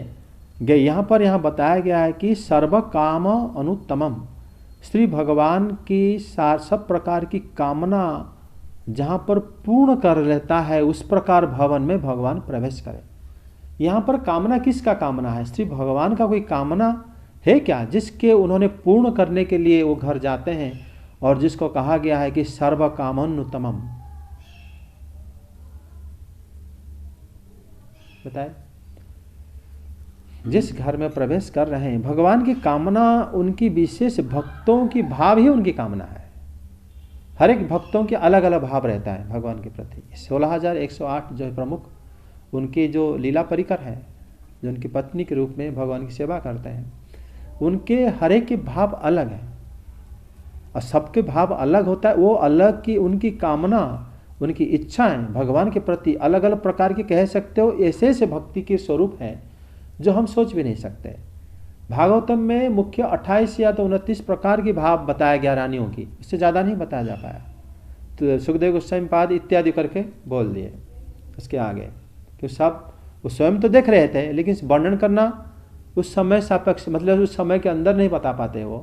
यहाँ बताया गया है कि सर्व काम अनुत्तमम, श्री भगवान की सब प्रकार की कामना जहाँ पर पूर्ण कर लेता है उस प्रकार भवन में भगवान प्रवेश करें। यहाँ पर कामना किसका कामना है? श्री भगवान का कोई कामना है क्या जिसके उन्होंने पूर्ण करने के लिए वो घर जाते हैं, और जिसको कहा गया है कि सर्व कामनुत्तमम। बताए, जिस घर में प्रवेश कर रहे हैं भगवान की कामना, उनकी विशेष भक्तों की भाव ही उनकी कामना है। हर एक भक्तों के अलग अलग भाव रहता है भगवान के प्रति। 16,108 जो प्रमुख उनकी जो लीला परिकर है, जो उनकी पत्नी के रूप में भगवान की सेवा करते हैं, उनके हर एक के भाव अलग है और सबके भाव अलग होता है। वो अलग की उनकी कामना, उनकी इच्छाएं भगवान के प्रति अलग अलग प्रकार की कह सकते हो। ऐसे ऐसे भक्ति के स्वरूप हैं जो हम सोच भी नहीं सकते। भागवतम में मुख्य 28 या तो 29 प्रकार की भाव बताया गया रानियों की, इससे ज़्यादा नहीं बताया जा पाया। तो सुखदेव गोस्वामी पाद इत्यादि करके बोल दिए उसके आगे, कि सब वो स्वयं तो देख रहे थे लेकिन वर्णन करना उस समय सापेक्ष, मतलब उस समय के अंदर नहीं बता पाते वो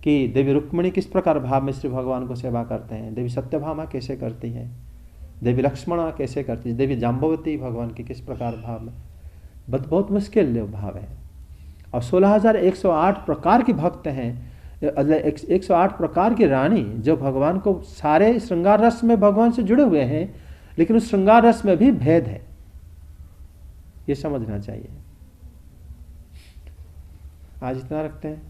कि देवी रुक्मिणी किस प्रकार भाव में श्री भगवान को सेवा करते हैं, देवी सत्यभामा कैसे करती है, देवी लक्ष्मणा कैसे करती है, देवी जाम्बवती भगवान की किस प्रकार भाव में। बहुत मुश्किल भाव है। और 16,108 प्रकार के भक्त हैं, 108 प्रकार की रानी जो भगवान को सारे श्रृंगार रस में भगवान से जुड़े हुए हैं, लेकिन उस श्रृंगार रस में भी भेद है, ये समझना चाहिए। आज इतना रखते हैं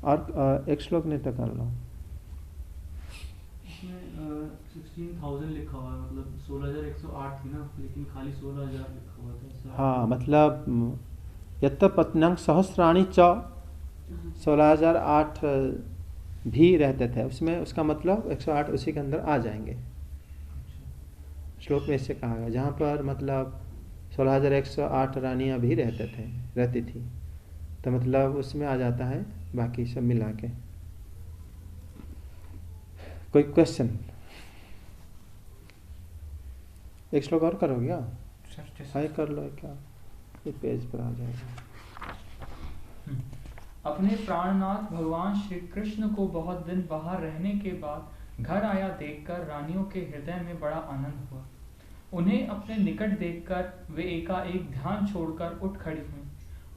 और एक श्लोक नहीं तो कर लो। इसमें 16,000 लिखा हुआ है, मतलब 16,108 थी ना, लेकिन खाली 16,000 लिखा हुआ था। हाँ, मतलब यत्त पत्न्यं सहस्राणि च 16,008 भी रहते थे उसमें, उसका मतलब 108 उसी के अंदर आ जाएंगे। श्लोक में इससे कहा गया जहाँ पर मतलब 16,108 रानियाँ भी रहती थी, तो मतलब उसमें आ जाता है बाकी सब मिला के। कोई क्वेश्चन? एक श्लोक और करोगे क्या? हाय कर लो क्या, ये पेज पर आ जाएगा। अपने प्राणनाथ भगवान श्री कृष्ण को बहुत दिन बाहर रहने के बाद घर आया देखकर रानियों के हृदय में बड़ा आनंद हुआ। उन्हें अपने निकट देखकर वे एकाएक ध्यान छोड़कर उठ खड़ी हुईं।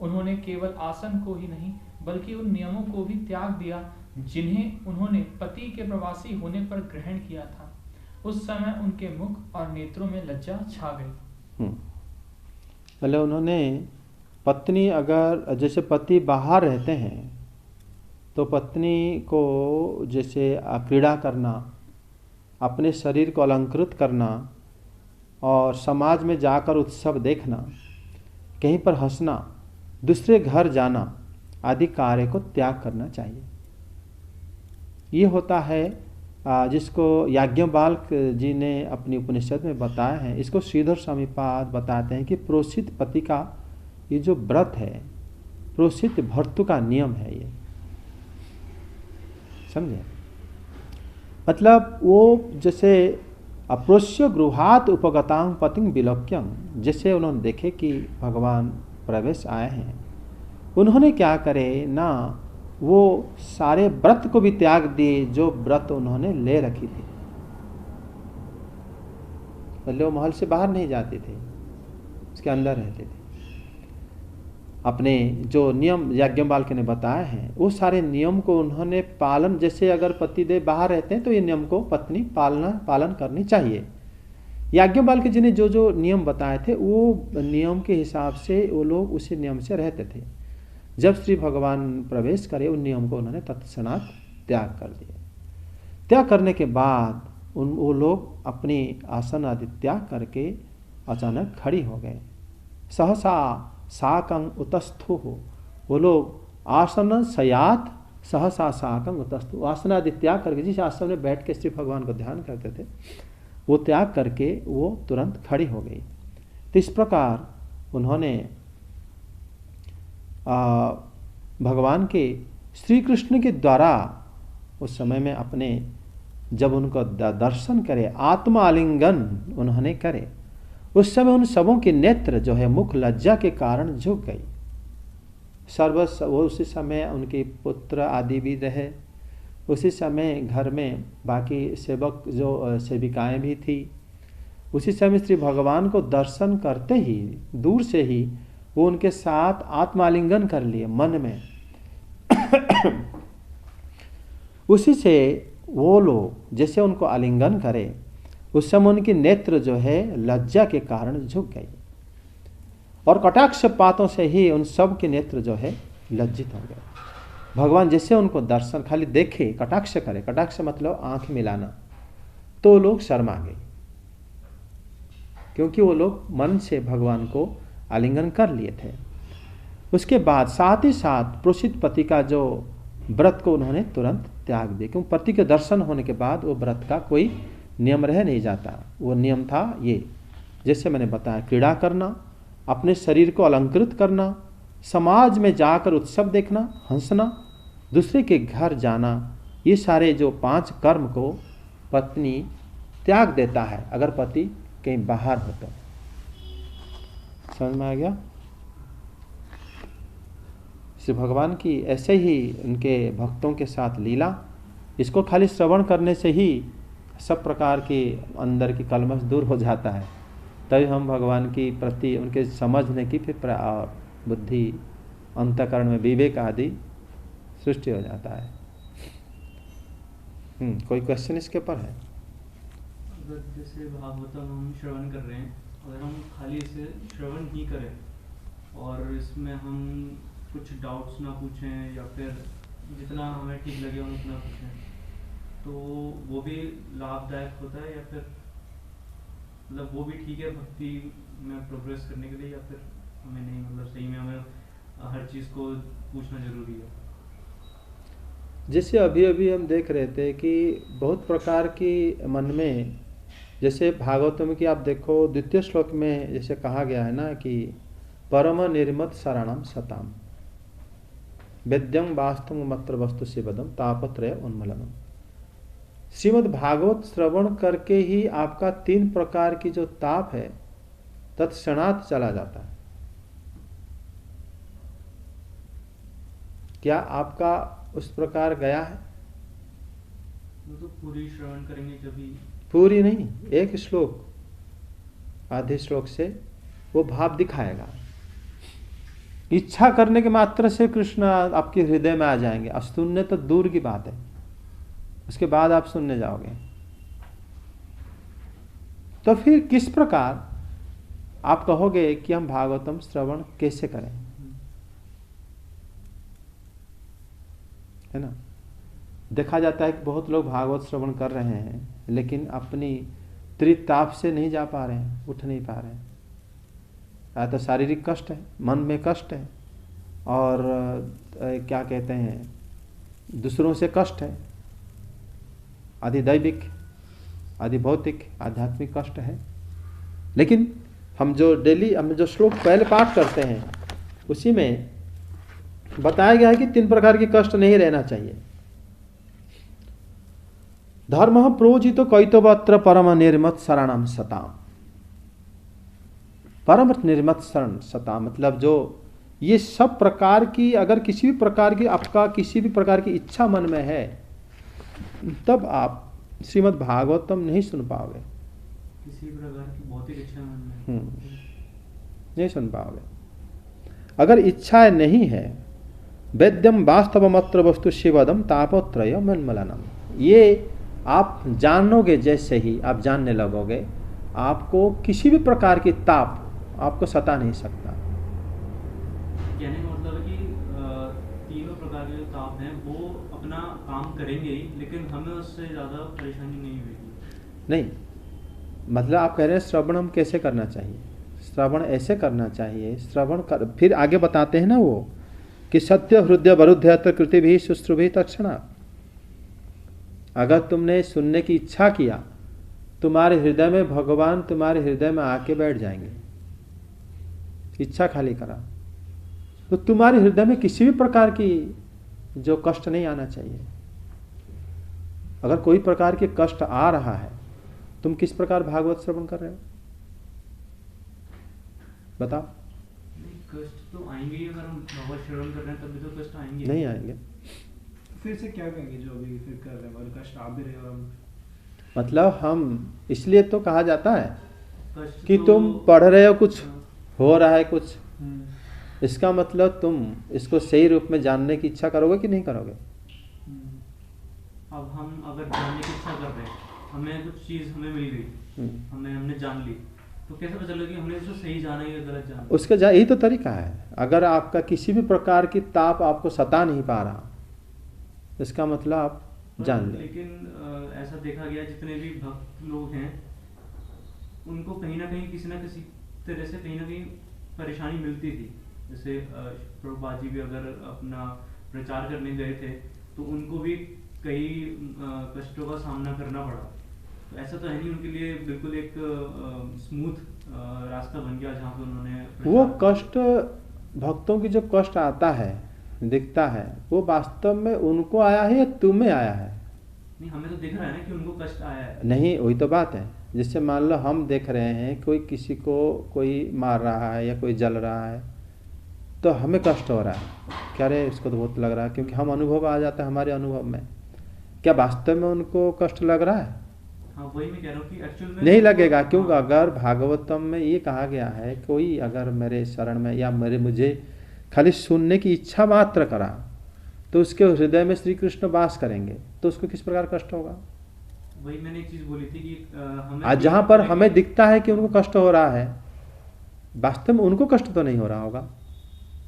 उन्होंने केवल आसन को ही नहीं बल्कि उन नियमों को भी त्याग दिया जिन्हें उन्होंने पति के प्रवासी होने पर ग्रहण किया था। उस समय उनके मुख और नेत्रों में लज्जा छा गई। मतलब उन्होंने पत्नी, अगर जैसे पति बाहर रहते हैं तो पत्नी को जैसे क्रीड़ा करना, अपने शरीर को अलंकृत करना और समाज में जाकर उत्सव देखना, कहीं पर हंसना, दूसरे घर जाना आदि कार्य को त्याग करना चाहिए। ये होता है जिसको याज्ञवल्क जी ने अपनी उपनिषद में बताया है। इसको श्रीधर स्वामीपाद बताते हैं कि प्रोषित पति का ये जो व्रत है, प्रोषित भर्तु का नियम है ये, समझे? मतलब वो जैसे अप्रोष्य गृहात उपगतांग पतिंग विलोक्यं, जैसे उन्होंने देखे कि भगवान प्रवेश आए हैं, उन्होंने क्या करे ना, वो सारे व्रत को भी त्याग दिए जो व्रत उन्होंने ले रखी थी। मतलब वो महल से बाहर नहीं जाते थे, उसके अंदर रहते थे। अपने जो नियम याज्ञवल्क्य ने बताए हैं वो सारे नियम को उन्होंने पालन, जैसे अगर पतिदेव बाहर रहते हैं तो ये नियम को पत्नी पालन करनी चाहिए। याज्ञवल्क्य जी ने जो जो नियम बताए थे वो नियम के हिसाब से वो लोग उसी नियम से रहते थे। जब श्री भगवान प्रवेश करे उन नियम को उन्होंने तत्क्षणात त्याग कर दिया। त्याग करने के बाद वो लोग अपनी आसन आदि त्याग करके अचानक खड़ी हो गए। सहसा साकं उतस्थु हो, वो लोग आसन सयात सहसा साकं उतस्थु, आसन आदि त्याग करके जिस आसन में बैठ के श्री भगवान को ध्यान करते थे वो त्याग करके वो तुरंत खड़ी हो गई। तो इस प्रकार उन्होंने भगवान के श्री कृष्ण के द्वारा उस समय में अपने जब उनको दर्शन करे, आत्मा आलिंगन उन्होंने करे, उस समय उन सबों के नेत्र जो है मुख लज्जा के कारण झुक गई। वो उसी समय उनके पुत्र आदि भी रहे, उसी समय घर में बाकी सेवक जो सेविकाएं भी थी। उसी समय श्री भगवान को दर्शन करते ही दूर से ही वो उनके साथ आत्मालिंगन कर लिए मन में। उसी से वो लोग जैसे उनको आलिंगन करे, उस समय उनके नेत्र जो है लज्जा के कारण झुक गई और कटाक्ष पातों से ही उन सब के नेत्र जो है लज्जित हो गए। भगवान जैसे उनको दर्शन खाली देखे, कटाक्ष करे, कटाक्ष मतलब आंख मिलाना, तो लोग शर्मा गए, क्योंकि वो लोग मन से भगवान को आलिंगन कर लिए थे। उसके बाद साथ ही साथ प्रोषित पति का जो व्रत को उन्होंने तुरंत त्याग दिया, क्योंकि पति के दर्शन होने के बाद वो व्रत का कोई नियम रह नहीं जाता। वो नियम था ये, जैसे मैंने बताया, क्रीड़ा करना, अपने शरीर को अलंकृत करना, समाज में जाकर उत्सव देखना, हंसना, दूसरे के घर जाना, ये सारे जो 5 कर्म को पत्नी त्याग देता है अगर पति कहीं बाहर हो तो। समझ में आ गया? श्री भगवान की ऐसे ही उनके भक्तों के साथ लीला, इसको खाली श्रवण करने से ही सब प्रकार के अंदर की कलमश दूर हो जाता है, तभी हम भगवान की प्रति उनके समझने की फिर बुद्धि अंतःकरण में विवेक आदि सृष्टि हो जाता है। कोई क्वेश्चन इसके ऊपर है? अगर जैसे भागवतम हम श्रवण कर रहे हैं, अगर हम खाली इसे श्रवण ही करें और इसमें हम कुछ डाउट्स ना पूछें या फिर जितना हमें ठीक लगे हम उतना पूछें, तो वो भी लाभदायक होता है या फिर मतलब वो भी ठीक है भक्ति में प्रोग्रेस करने के लिए, या फिर हमें नहीं, मतलब सही में हमें हर चीज़ को पूछना जरूरी है? जैसे अभी अभी हम देख रहे थे कि बहुत प्रकार की मन में, जैसे भागवतम की आप देखो द्वितीय श्लोक में जैसे कहा गया है ना कि परम निर्मत शरणम सताम वेद्यं वास्तव मत्र वस्तु शिवदम तापत्रय उन्मलनम। श्रीमद् भागवत श्रवण करके ही आपका 3 प्रकार की जो ताप है तत्क्षणात चला जाता है। क्या आपका उस प्रकार गया है? वो तो पूरी श्रवण करेंगे जभी। पूरी नहीं, एक श्लोक आधे श्लोक से वो भाव दिखाएगा। इच्छा करने के मात्र से कृष्ण आपके हृदय में आ जाएंगे, अब सुनने तो दूर की बात है, उसके बाद आप सुनने जाओगे। तो फिर किस प्रकार आप कहोगे कि हम भागवतम श्रवण कैसे करें, है ना? देखा जाता है कि बहुत लोग भागवत श्रवण कर रहे हैं लेकिन अपनी त्रिताप से नहीं जा पा रहे हैं, उठ नहीं पा रहे हैं। या तो शारीरिक कष्ट है, मन में कष्ट है, और क्या कहते हैं, दूसरों से कष्ट है, आदि दैविक आदि भौतिक आध्यात्मिक कष्ट है। लेकिन हम जो डेली हम जो श्लोक पहले पाठ करते हैं उसी में बताया गया है कि 3 प्रकार के कष्ट नहीं रहना चाहिए। धर्म प्रोजितो कैतवत्र परम निर्मत शरणम सताम। परम निर्मत शरण सता मतलब जो ये सब प्रकार की, अगर किसी भी प्रकार की आपका किसी भी प्रकार की इच्छा मन में है तब आप श्रीमद् भागवतम नहीं सुन पाओगे। किसी प्रकार की भौतिक इच्छा मन में नहीं सुन पाओगे। अगर इच्छा नहीं है, वेद्यम वास्तवमत्र वस्तु शिवदम तापोत्रय मनमलनम, ये आप जानोगे, जैसे ही आप जानने लगोगे आपको किसी भी प्रकार की ताप आपको सता नहीं सकता। कहने का मतलब है कि 3 प्रकार के जो ताप हैं वो अपना काम करेंगे ही, लेकिन हमें उससे ज़्यादा परेशानी नहीं होगी। नहीं, मतलब आप कह रहे हैं श्रवण हम कैसे करना चाहिए? श्रवण ऐसे करना चाहिए, श्रवण कर, फिर आगे बताते हैं ना वो कि सत्य हृदय वरुद्ध कृति भी शुश्रुभि तक्षणा। अगर तुमने सुनने की इच्छा किया, तुम्हारे हृदय में भगवान तुम्हारे हृदय में आके बैठ जाएंगे। इच्छा खाली करा तो तुम्हारे हृदय में किसी भी प्रकार की जो कष्ट नहीं आना चाहिए। अगर कोई प्रकार के कष्ट आ रहा है, तुम किस प्रकार भागवत श्रवण कर रहे हो? बताओ। नहीं, कष्ट तो आएंगे ही, अगर हम भगवत श्रवण कर रहे हैं तभी तो कष्ट आएंगे। नहीं आएंगे। फिर से क्या कहेंगे जो अभी फिर कर रहे हैं और कष्ट आ भी रहे हो हम? मतलब हम, इसलिए तो कहा जाता है कष्ट कि तो- तुम पढ़ रहे हो, कुछ हाँ, हो रहा है कुछ, हम्म, इसका मतलब तुम इसको सही रूप में जानने की इच्छा करोगे कि नहीं करोगे? हम्म, अब हम अगर जानने की इच्छा कर रहे हैं, हमें कुछ चीज़ हमें मिल गई, हमने जान ली, तो कैसे पता चलेगा कि हमने उसको सही जाना है या गलत जाना? उसका यही तो तरीका है। अगर आपका किसी भी प्रकार की ताप आपको सता नहीं पा रहा, इसका मतलब आप जान ले। लेकिन ऐसा देखा गया जितने भी भक्त लोग हैं उनको कहीं ना कहीं किसी ना किसी तरह से कहीं ना कहीं परेशानी मिलती थी। जैसे प्रभुपाद जी भी अगर अपना प्रचार करने गए थे तो उनको भी कई कष्टों का सामना करना पड़ा। तो ऐसा तो है नहीं उनके लिए बिल्कुल एक स्मूथ रास्ता बन गया जहाँ पे उन्होंने वो कष्ट, भक्तों की जो कष्ट आता है, दिखता है, वो वास्तव में उनको आया है या तुम्हें आया है? नहीं, हमें तो दिख रहा है ना कि उनको कष्ट आया है। नहीं, वही तो बात है। जिससे मान लो हम देख रहे हैं कोई किसी को कोई मार रहा है या कोई जल रहा है, तो हमें कष्ट हो रहा है, क्या रे इसको तो बहुत लग रहा है, क्योंकि हम अनुभव आ जाता है हमारे अनुभव में। क्या वास्तव में उनको कष्ट लग रहा है? हाँ, वही मैं कह रहा हूँ कि एक्चुअल में नहीं लगेगा, क्योंकि हाँ, अगर भागवतम में ये कहा गया है कोई अगर मेरे शरण में या मुझे खाली सुनने की इच्छा मात्र करा तो उसके हृदय में श्री कृष्ण वास करेंगे, तो उसको किस प्रकार कष्ट होगा? वही मैंने एक चीज बोली थी कि हमें आज जहां पर हमें दिखता है कि उनको कष्ट हो रहा है, वास्तव में उनको कष्ट तो नहीं हो रहा होगा।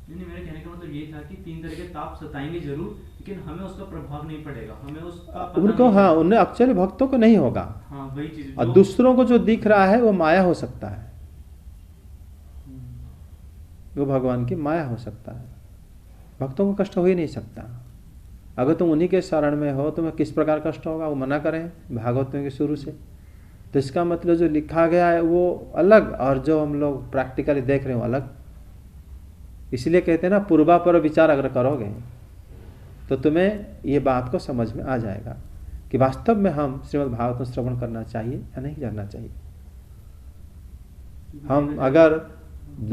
नहीं, मेरे कहने का मतलब ये था कि 3 तरह के ताप सताएंगे जरूर, लेकिन हमें उसका प्रभाव नहीं पड़ेगा, हमें उसका पता उनको, नहीं हाँ, चलेगा। उन्हें एक्चुअली भक्तों को नहीं होगा। हाँ, वही चीज और दूसरों को जो दिख रहा है वो माया हो सकता है, वो भगवान की माया हो सकता है। भक्तों को कष्ट हो ही नहीं सकता। अगर तुम उन्हीं के शरण में हो तुम्हें किस प्रकार कष्ट होगा? वो मना करें भागवत में के शुरू से। तो इसका मतलब जो लिखा गया है वो अलग और जो हम लोग प्रैक्टिकली देख रहे हो अलग। इसलिए कहते हैं ना, पूर्वा पर विचार अगर करोगे तो तुम्हें ये बात को समझ में आ जाएगा कि वास्तव में हम श्रीमद् भागवत श्रवण करना चाहिए या नहीं करना चाहिए। हम अगर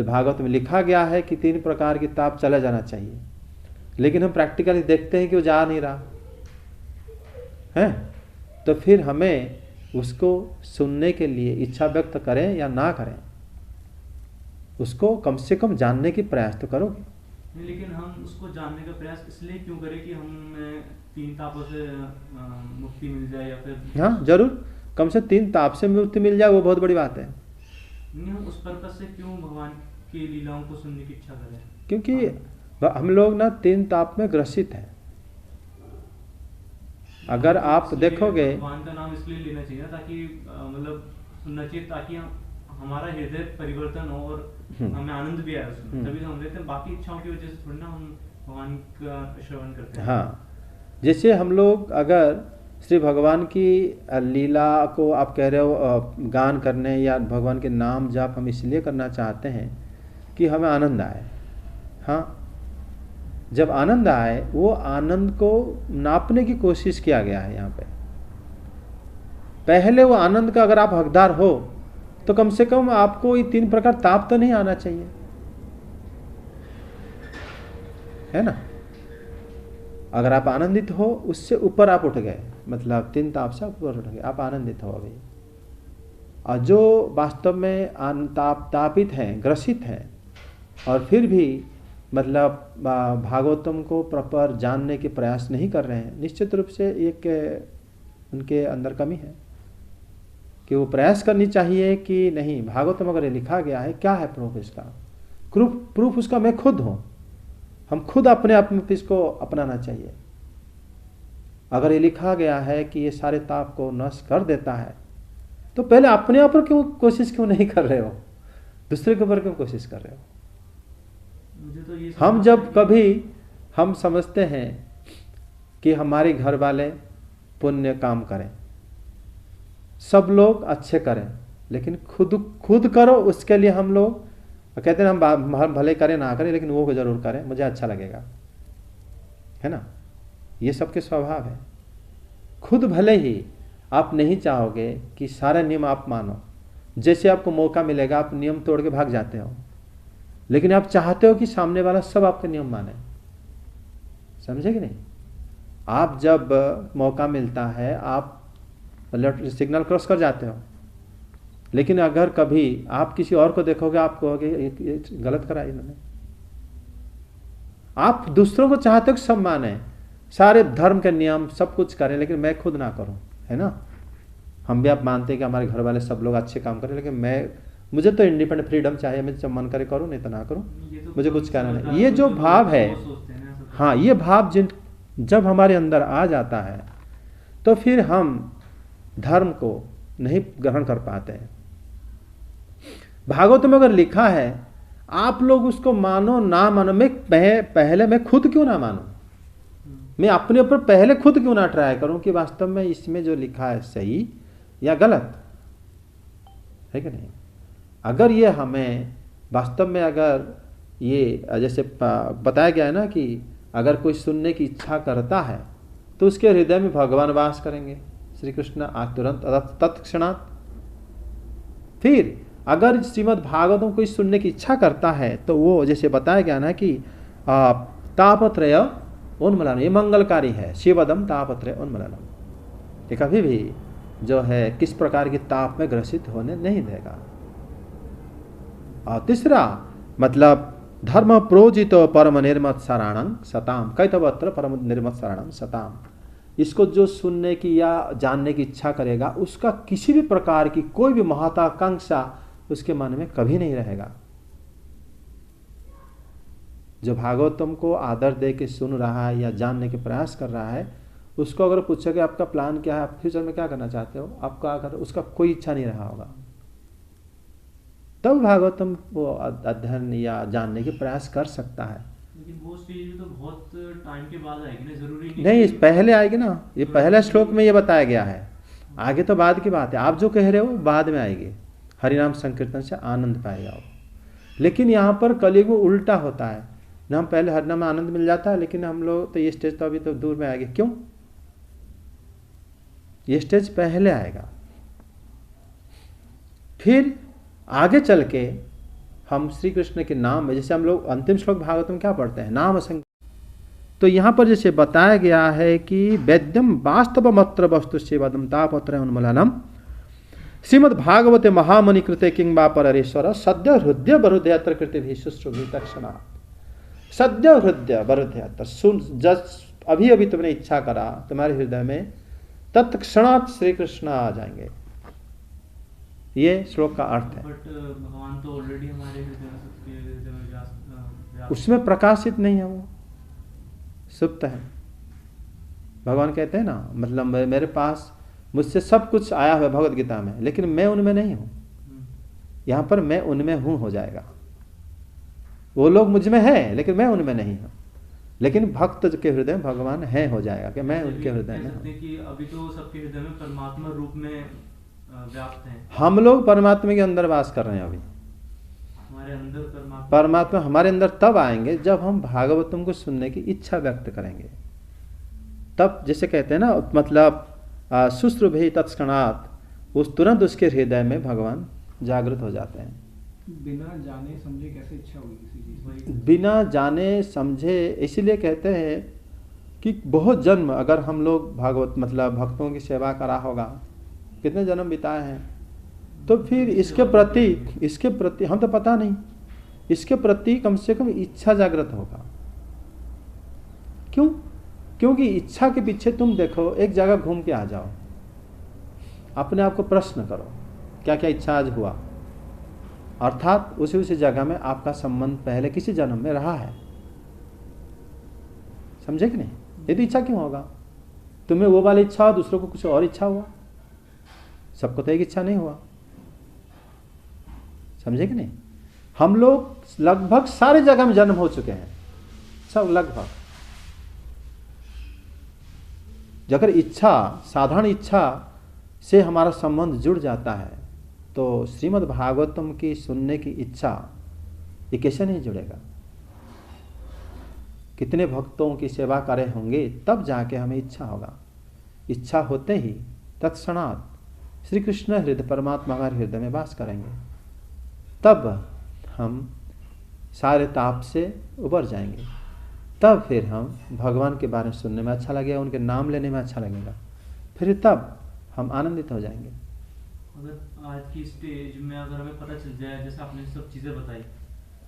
भागवत में लिखा गया है कि 3 प्रकार की ताप चला जाना चाहिए, लेकिन हम प्रैक्टिकली देखते हैं कि वो जा नहीं रहा है, तो फिर हमें उसको सुनने के लिए इच्छा व्यक्त करें या ना करें, उसको कम से कम जानने की प्रयास तो करोगे। नहीं, लेकिन हम उसको जानने का प्रयास इसलिए क्यों करें कि हमें 3 तापों से मुक्ति मिल जाए या फिर हाँ जरूर, कम से 3 ताप से मुक्ति मिल जाए वो बहुत बड़ी बात है। नहीं, हम उस पर्पस से क्यों भगवान की लीलाओं को सुनने की इच्छा करें? क्योंकि हम लोग ना 3 ताप में ग्रसित हैं। अगर आप इसलिए देखोगे, भगवान का नाम इसलिए लेना चाहिए ना, ताकि मतलब सुनना चाहिए ताकि हमारा हृदय परिवर्तन हो और हमें आनंद भी आए उसमें, तभी तो हम लेते हैं। बाकी इच्छाओं की वजह से थोड़ी ना हम भगवान का श्रवण करते हैं। हाँ, जैसे हम लोग अगर श्री भगवान की लीला को आप कह रहे हो गान करने या भगवान के नाम जाप हम इसलिए करना चाहते हैं कि हमें आनंद आए। हाँ, जब आनंद आए वो आनंद को नापने की कोशिश किया गया है यहाँ पे। पहले वो आनंद का अगर आप हकदार हो तो कम से कम आपको ये 3 प्रकार ताप तो नहीं आना चाहिए, है ना। अगर आप आनंदित हो उससे ऊपर आप उठ गए, मतलब 3 ताप से ऊपर उठ गए, आप आनंदित हो अभी। और जो वास्तव में तापित हैं, ग्रसित हैं और फिर भी मतलब भागवतम को प्रॉपर जानने के प्रयास नहीं कर रहे हैं, निश्चित रूप से एक उनके अंदर कमी है कि वो प्रयास करनी चाहिए कि नहीं, भागवतम अगर ये लिखा गया है क्या है प्रूफ इसका, प्रूफ उसका मैं खुद हूँ। हम खुद अपने आप में इसको अपनाना चाहिए। अगर ये लिखा गया है कि ये सारे ताप को नष्ट कर देता है तो पहले अपने आप पर क्यों कोशिश क्यों नहीं कर रहे हो, दूसरे के ऊपर क्यों कोशिश कर रहे हो? मुझे तो ये हम जब कभी हम समझते हैं कि हमारे घर वाले पुण्य काम करें, सब लोग अच्छे करें, लेकिन खुद करो, उसके लिए हम लोग कहते हैं हम भले करें ना करें लेकिन वो जरूर करें, मुझे अच्छा लगेगा, है ना। ये सबके स्वभाव है। खुद भले ही आप नहीं चाहोगे कि सारे नियम आप मानो, जैसे आपको मौका मिलेगा आप नियम तोड़ के भाग जाते हो, लेकिन आप चाहते हो कि सामने वाला सब आपके नियम माने। समझे कि नहीं? आप जब मौका मिलता है आप सिग्नल क्रॉस कर जाते हो, लेकिन अगर कभी आप किसी और को देखोगे आप कहोगे ये गलत करा इन्होंने। आप दूसरों को चाहते हो कि सब माने, सारे धर्म के नियम सब कुछ करें, लेकिन मैं खुद ना करूं, है ना? हम भी आप मानते हैं कि हमारे घर वाले सब लोग अच्छे काम करें, लेकिन मुझे तो इंडिपेंडेंट फ्रीडम चाहिए, मैं जब मन करे करूं नहीं तो ना करूं, मुझे कुछ कहना नहीं। ये जो भाव है, हाँ, ये भाव जब हमारे अंदर आ जाता है तो फिर हम धर्म को नहीं ग्रहण कर पाते हैं। भागवत में अगर लिखा है आप लोग उसको मानो ना मानो, मैं पहले मैं खुद क्यों ना मानूं, मैं अपने ऊपर पहले खुद क्यों ना ट्राई करूं कि वास्तव में इसमें जो लिखा है सही या गलत है कि नहीं। अगर ये हमें वास्तव में, अगर ये जैसे बताया गया है ना कि अगर कोई सुनने की इच्छा करता है तो उसके हृदय में भगवान वास करेंगे, श्री कृष्ण तुरंत तत्क्षणात्। फिर अगर श्रीमद् भागवतम कोई सुनने की इच्छा करता है तो वो जैसे बताया गया ना कि तापत्रय उन्मूलनम, ये मंगलकारी है। शिवदम तापत्रय उन्मूलनम, ये कभी भी जो है किस प्रकार की ताप में ग्रसित होने नहीं देगा। और तीसरा मतलब धर्म प्रोजितो परम निर्मत साराणं सताम, कैतवत्र परम निर्मत साराणं सताम। इसको जो सुनने की या जानने की इच्छा करेगा उसका किसी भी प्रकार की कोई भी महत्वाकांक्षा उसके मन में कभी नहीं रहेगा। जो भागवतम को आदर दे के सुन रहा है या जानने के प्रयास कर रहा है, उसको अगर पूछोगे आपका प्लान क्या है, आप फ्यूचर में क्या करना चाहते हो, आपका अगर उसका कोई इच्छा नहीं रहा होगा, तब भागवतम वो अध्ययन या जानने के प्रयास कर सकता है। लेकिन वो स्टेज तो बहुत टाइम के बाद आएगी ना, जरूरी नहीं, पहले आएगी ना। ये पहला श्लोक में ये बताया गया है, आगे तो बाद की बात है। आप जो कह रहे हो बाद में आएगी, हरिनाम संकीर्तन से आनंद पाएगा वो। लेकिन यहाँ पर कलयुग में उल्टा होता है ना, हम पहले हरिनाम में आनंद मिल जाता है, लेकिन हम लोग तो ये स्टेज तो अभी तो दूर में आएगी। क्यों? ये स्टेज पहले आएगा, फिर आगे चल के हम श्री कृष्ण के नाम में, जैसे हम लोग अंतिम श्लोक भागवत में क्या पढ़ते हैं, नाम संग। तो यहाँ पर जैसे बताया गया है कि वेद्यम वास्तव मत्र वस्तु शिवदम तापत्र उन्मूलनम श्रीमद् भागवते महामणि कृते किंबा परेश्वर सद्य हृदय बरुध्यत्र कृति भी शुश्रुभि तक्षणा। सद्य हृदय बरुध्यत्र, सुन जस्ट अभी अभी तुमने इच्छा करा, तुम्हारे हृदय में तत्क्षणात् श्री कृष्ण आ जाएंगे। ये श्लोक का अर्थ है। बट भगवान तो ऑलरेडी हमारे हृदय में उसमें प्रकाशित नहीं है, वो सुप्त है। भगवान कहते हैं ना, मतलब मेरे पास मुझसे सब कुछ आया हुआ भगवत गीता में, लेकिन मैं उनमें नहीं हूं। यहां पर मैं उनमें हूं हो जाएगा। वो लोग मुझ में है लेकिन मैं उनमें नहीं हूं, लेकिन भक्त के हृदय में भगवान है हो जाएगा कि मैं उनके हृदय में हूं। कि अभी तो सबके हृदय में परमात्मा रूप में व्याप्त है। हम लोग परमात्मा के अंदर वास कर रहे हैं। अभी हमारे अंदर परमात्मा हमारे अंदर तब आएंगे जब हम भागवतम को सुनने की इच्छा व्यक्त करेंगे। तब जैसे कहते हैं ना, मतलब शुश्रुभि तत्क्षणात्, उस तुरंत उसके हृदय में भगवान जागृत हो जाते हैं। बिना जाने समझे कैसे इच्छा होगी किसी चीज की? बिना जाने समझे इसीलिए कहते हैं कि बहुत जन्म अगर हम लोग भागवत मतलब भक्तों की सेवा करा होगा, कितने जन्म बिताए हैं, तो फिर इसके प्रति हम तो पता नहीं, इसके प्रति कम से कम इच्छा जागृत होगा। क्यों? क्योंकि इच्छा के पीछे तुम देखो, एक जगह घूम के आ जाओ, अपने आप को प्रश्न करो क्या क्या इच्छा आज हुआ, अर्थात उसी जगह में आपका संबंध पहले किसी जन्म में रहा है। समझे कि नहीं? ये तो इच्छा क्यों होगा? तुम्हें वो वाली इच्छा हो, दूसरों को कुछ और इच्छा हुआ, सबको तो एक इच्छा नहीं हुआ। समझे कि नहीं? हम लोग लगभग सारे जगह में जन्म हो चुके हैं, सब लगभग। अगर इच्छा, साधारण इच्छा से हमारा संबंध जुड़ जाता है तो श्रीमद् भागवतम की सुनने की इच्छा ये कैसे नहीं जुड़ेगा? कितने भक्तों की सेवा करे होंगे तब जाके हमें इच्छा होगा। इच्छा होते ही तत्क्षणात् श्री कृष्ण हृदय परमात्मा हमारे हृदय में वास करेंगे, तब हम सारे ताप से उबर जाएंगे। तब फिर हम भगवान के बारे में सुनने में अच्छा लगेगा, उनके नाम लेने में अच्छा लगेगा, फिर तब हम आनंदित हो जाएंगे। अगर आज की स्टेज में अगर हमें पता चल जाए, जैसे आपने सब चीज़ें बताई,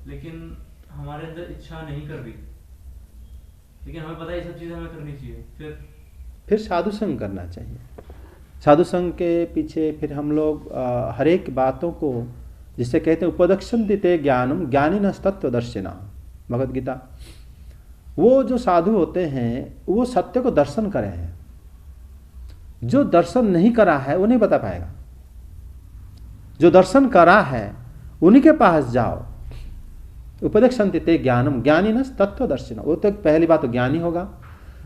लेकिन हमारे अंदर इच्छा नहीं कर रही, लेकिन हमें पता है ये सब चीज़ें हमें करनी चाहिए, फिर साधु संग करना चाहिए। साधु संग के पीछे फिर हम लोग हर एक बातों को, जिसे कहते हैं उपदक्षन्ते ज्ञानम ज्ञानिन तत्वदर्शिना, भगवद गीता। वो जो साधु होते हैं वो सत्य को दर्शन करे हैं, जो दर्शन नहीं करा है वो नहीं बता पाएगा। जो दर्शन करा है उन्हीं के पास जाओ। उपदेक्षन्ते ते ज्ञानम ज्ञानिन तत्वदर्शिना, वो तो पहली बात तो ज्ञानी होगा,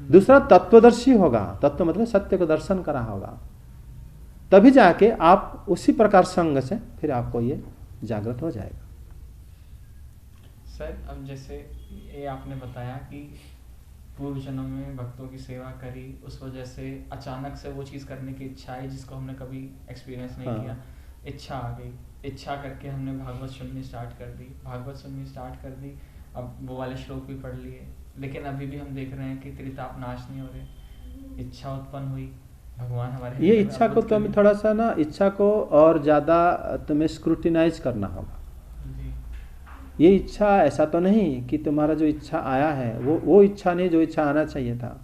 दूसरा तत्वदर्शी होगा। तत्व मतलब सत्य को दर्शन करा होगा, तभी जाके आप उसी प्रकार संग से फिर आपको ये जागृत हो जाएगा। सर अब जैसे ये आपने बताया कि पूर्व जन्म में भक्तों की सेवा करी, उस वजह से अचानक से वो चीज़ करने की इच्छा आई जिसको हमने कभी एक्सपीरियंस नहीं किया, इच्छा आ गई, इच्छा करके हमने भागवत सुननी स्टार्ट कर दी, अब वो वाले श्लोक भी पढ़ लिए, लेकिन अभी भी हम देख रहे हैं कि त्रिताप नाश नहीं हो रहे। इच्छा उत्पन्न हुई, भगवान हमारे ये इच्छा को तो हमें थोड़ा सा ना, इच्छा को और ज़्यादा तुम्हें स्क्रूटिनाइज करना होगा। ये इच्छा ऐसा तो नहीं कि तुम्हारा जो इच्छा आया है वो इच्छा नहीं जो इच्छा आना चाहिए था।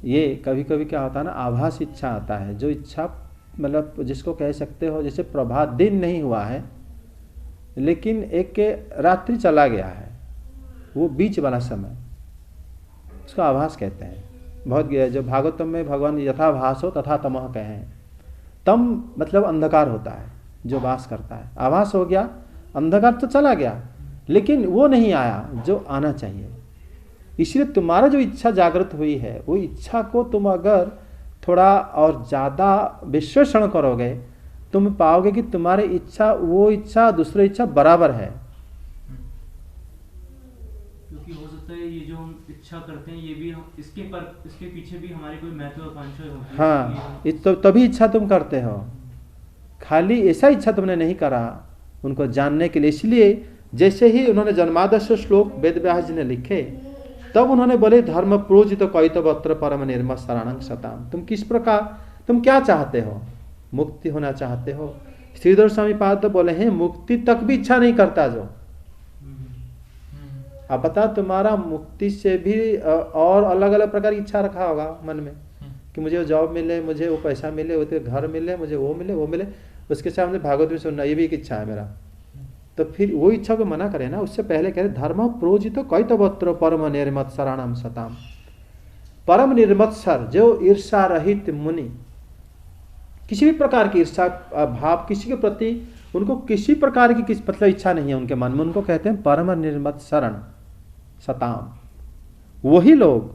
ये कभी कभी क्या होता है ना, आभास इच्छा आता है, जो इच्छा मतलब जिसको कह सकते हो जैसे प्रभात दिन नहीं हुआ है लेकिन एक के रात्रि चला गया है, वो बीच वाला समय, उसको आभास कहते हैं। बहुत जो भागवतम में भगवान यथा भास हो तथा तमः कहे, तम मतलब अंधकार होता है जो वास करता है, आभास हो गया, अंधकार तो चला गया लेकिन वो नहीं आया जो आना चाहिए। इसलिए तुम्हारा जो इच्छा जागृत हुई है वो इच्छा को तुम अगर थोड़ा और ज़्यादा विश्लेषण करोगे तुम पाओगे कि तुम्हारी इच्छा वो इच्छा दूसरी इच्छा बराबर है। क्योंकि हो सकता है ये जो हम इच्छा करते हैं ये भी इसके पीछे भी हमारी कोई महत्वाकांक्षा होती है। हाँ, तो तभी इच्छा तुम करते हो, खाली ऐसा इच्छा तुमने नहीं करा उनको जानने के लिए। इसलिए जैसे ही उन्होंने जन्मादर्श श्लोक वेद व्यास जी ने लिखे तब उन्होंने बोले धर्म प्रोजित कैतवत्र परम निर्मल शरणं सताम। तुम किस प्रकार, तुम क्या चाहते हो, मुक्ति होना चाहते हो? श्रीधर स्वामी पाद तो बोले हैं मुक्ति तक भी इच्छा नहीं करता जो। अब बता, तुम्हारा मुक्ति से भी और अलग अलग प्रकार की इच्छा रखा होगा मन में कि मुझे जॉब मिले, मुझे वो पैसा मिले, वो घर मिले, मुझे वो मिले, उसके सामने भागवत में सुनना ये भी एक इच्छा है मेरा। तो फिर वो इच्छा को मना करे ना, उससे पहले कह रहे धर्म प्रोजित कैतवत्र परम निर्मत शरणं सताम। परम निर्मत्सर जो ईर्षा रहित मुनि, किसी भी प्रकार की ईर्षा भाव किसी के प्रति उनको किसी प्रकार की किस मतलब इच्छा नहीं है उनके मन में, उनको कहते हैं परम निर्मत शरण सताम। वही लोग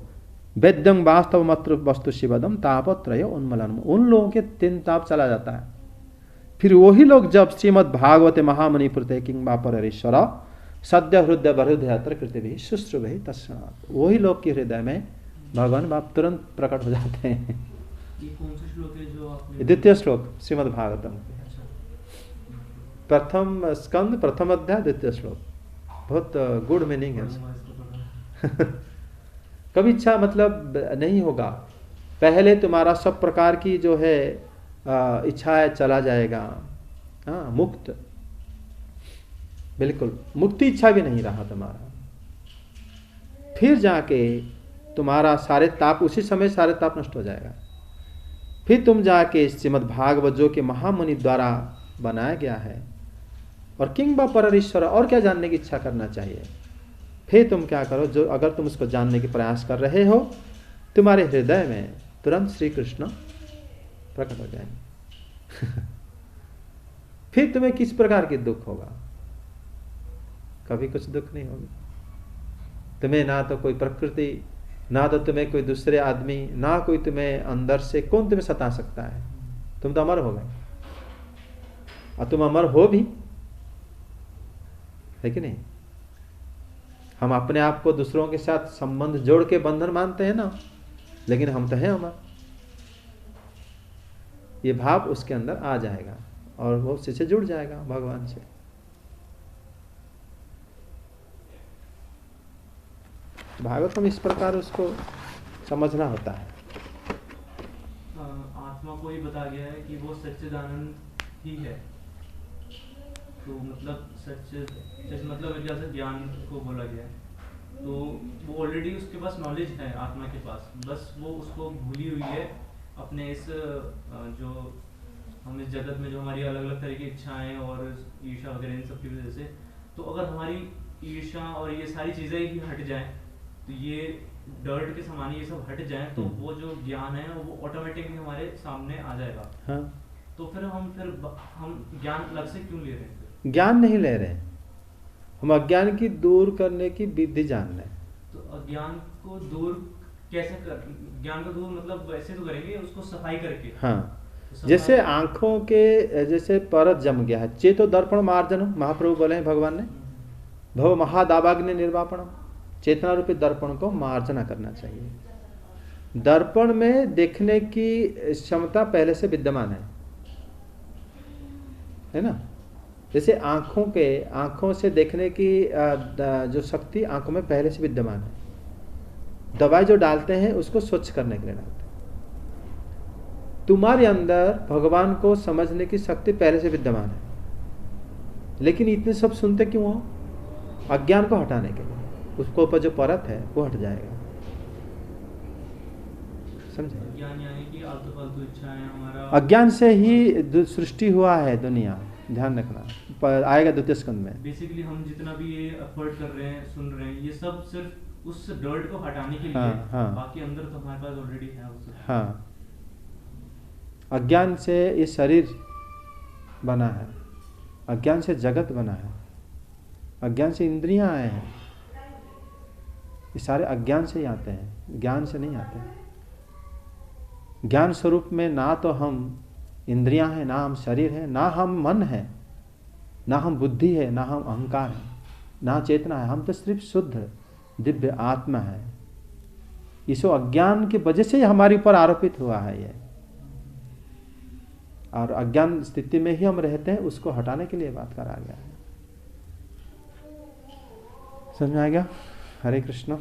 वेद्यं वास्तव मात्र वस्तु शिवदम तापत्रय उन्मलन, उन लोगों के 3 ताप चला जाता है। फिर वही लोग जब श्रीमद् भागवते महामुनि प्रते किंग बापरेश्वर सद्य हृदय बहृदयात्र कृति भी शुश्रु भी तस्मात्, वही लोग के हृदय में भगवान बाप तुरंत प्रकट हो जाते हैं। ये कौन सा श्लोक है जो आपने? द्वितीय श्लोक श्रीमद् भागवतम, प्रथम स्कंद प्रथम अध्याय द्वितीय श्लोक, बहुत गुड मीनिंग है। कभी इच्छा मतलब नहीं होगा, पहले तुम्हारा सब प्रकार की जो है इच्छा है चला जाएगा। हाँ, मुक्त, बिल्कुल मुक्ति इच्छा भी नहीं रहा तुम्हारा। फिर जाके तुम्हारा सारे ताप, उसी समय सारे ताप नष्ट हो जाएगा। फिर तुम जाके श्रीमद् भागवत जो कि महामुनि द्वारा बनाया गया है, और किंग बा परमेश्वर, और क्या जानने की इच्छा करना चाहिए। फिर तुम क्या करो, जो अगर तुम उसको जानने की प्रयास कर रहे हो तुम्हारे हृदय में तुरंत श्री कृष्ण प्रकट हो जाएंगे। फिर तुम्हें किस प्रकार की दुख होगा? कभी कुछ दुख नहीं होगी तुम्हें, ना तो कोई प्रकृति, ना तो तुम्हें कोई दूसरे आदमी, ना कोई तुम्हें अंदर से कौन तुम्हें सता सकता है। तुम तो अमर हो गए, और तुम अमर हो भी है कि नहीं। हम अपने आप को दूसरों के साथ संबंध जोड़ के बंधन मानते हैं ना, लेकिन हम तो हैं अमर। ये भाव उसके अंदर आ जाएगा और वो उससे जुड़ जाएगा भगवान से। भागवतम इस प्रकार उसको समझना होता है। आत्मा को ही बता गया है कि वो सच्चिदानंद ही है, तो मतलब सच मतलब एक जैसे ज्ञान को बोला गया है, तो वो ऑलरेडी उसके पास नॉलेज है आत्मा के पास, बस वो उसको भूली हुई है अपने इस जो हम इस जगत में जो हमारी अलग अलग तरह की इच्छाएं और ईर्ष्या वगैरह इन सब की वजह से। तो अगर हमारी ईर्ष्या और ये सारी चीज़ें ही हट जाएं, तो ये डर्ट के समान ये सब हट जाएं, तो वो जो ज्ञान है वो ऑटोमेटिकली हमारे सामने आ जाएगा। हाँ, तो फिर हम ज्ञान अलग से क्यों ले रहे हैं? ज्ञान नहीं ले रहे, हम अज्ञान की दूर करने की विधि जान रहे हैं। तो अज्ञान को दूर कैसे कर, ज्ञान को दूर मतलब वैसे तो करेंगे उसको सफाई करके। हाँ, जैसे आंखों के जैसे परत जम गया है, चेतो दर्पण मार्जन, महाप्रभु बोले हैं भगवान ने, भव महादावाग्नि निर्वापणम, चेतना रूपी दर्पण को मार्जना करना चाहिए। दर्पण में देखने की क्षमता पहले से विद्यमान है ना। जैसे आंखों से देखने की जो शक्ति आंखों में पहले से विद्यमान है। दवाई जो डालते हैं उसको स्वच्छ करने के लिए डालते हैं। तुम्हारे अंदर भगवान को समझने की शक्ति पहले से विद्यमान है, लेकिन इतने सब सुनते क्यों हो? अज्ञान को हटाने के लिए। उसको ऊपर जो परत है वो हट जाएगा, समझे? ज्ञान यानी कि आलतू फालतू इच्छाएं हमारा अज्ञान से ही सृष्टि हुआ है दुनिया, ध्यान रखना, आएगा द्वितीय स्कंद में। बेसिकली हम जितना भी ये एफर्ट कर रहे हैं, सुन रहे हैं, ये सब सिर्फ उस डर्ट को हटाने के लिए। हाँ। बाकी अंदर तो हमारे पास ऑलरेडी है उस। हाँ, अज्ञान से ये शरीर बना है, अज्ञान से जगत बना है, अज्ञान से इंद्रियां आए हैं, ये सारे अज्ञान से ही आते हैं, ज्ञान से नहीं आते। ज्ञान स्वरूप में ना तो हम इंद्रियां हैं, ना हम शरीर है, ना हम मन है, ना हम बुद्धि है, ना हम अहंकार है, ना चेतना है। हम तो सिर्फ शुद्ध दिव्य आत्मा है। इस अज्ञान की वजह से हमारे ऊपर आरोपित हुआ है ये, और अज्ञान स्थिति में ही हम रहते हैं, उसको हटाने के लिए बात करा गया है। समझ में आ गया? हरे कृष्ण।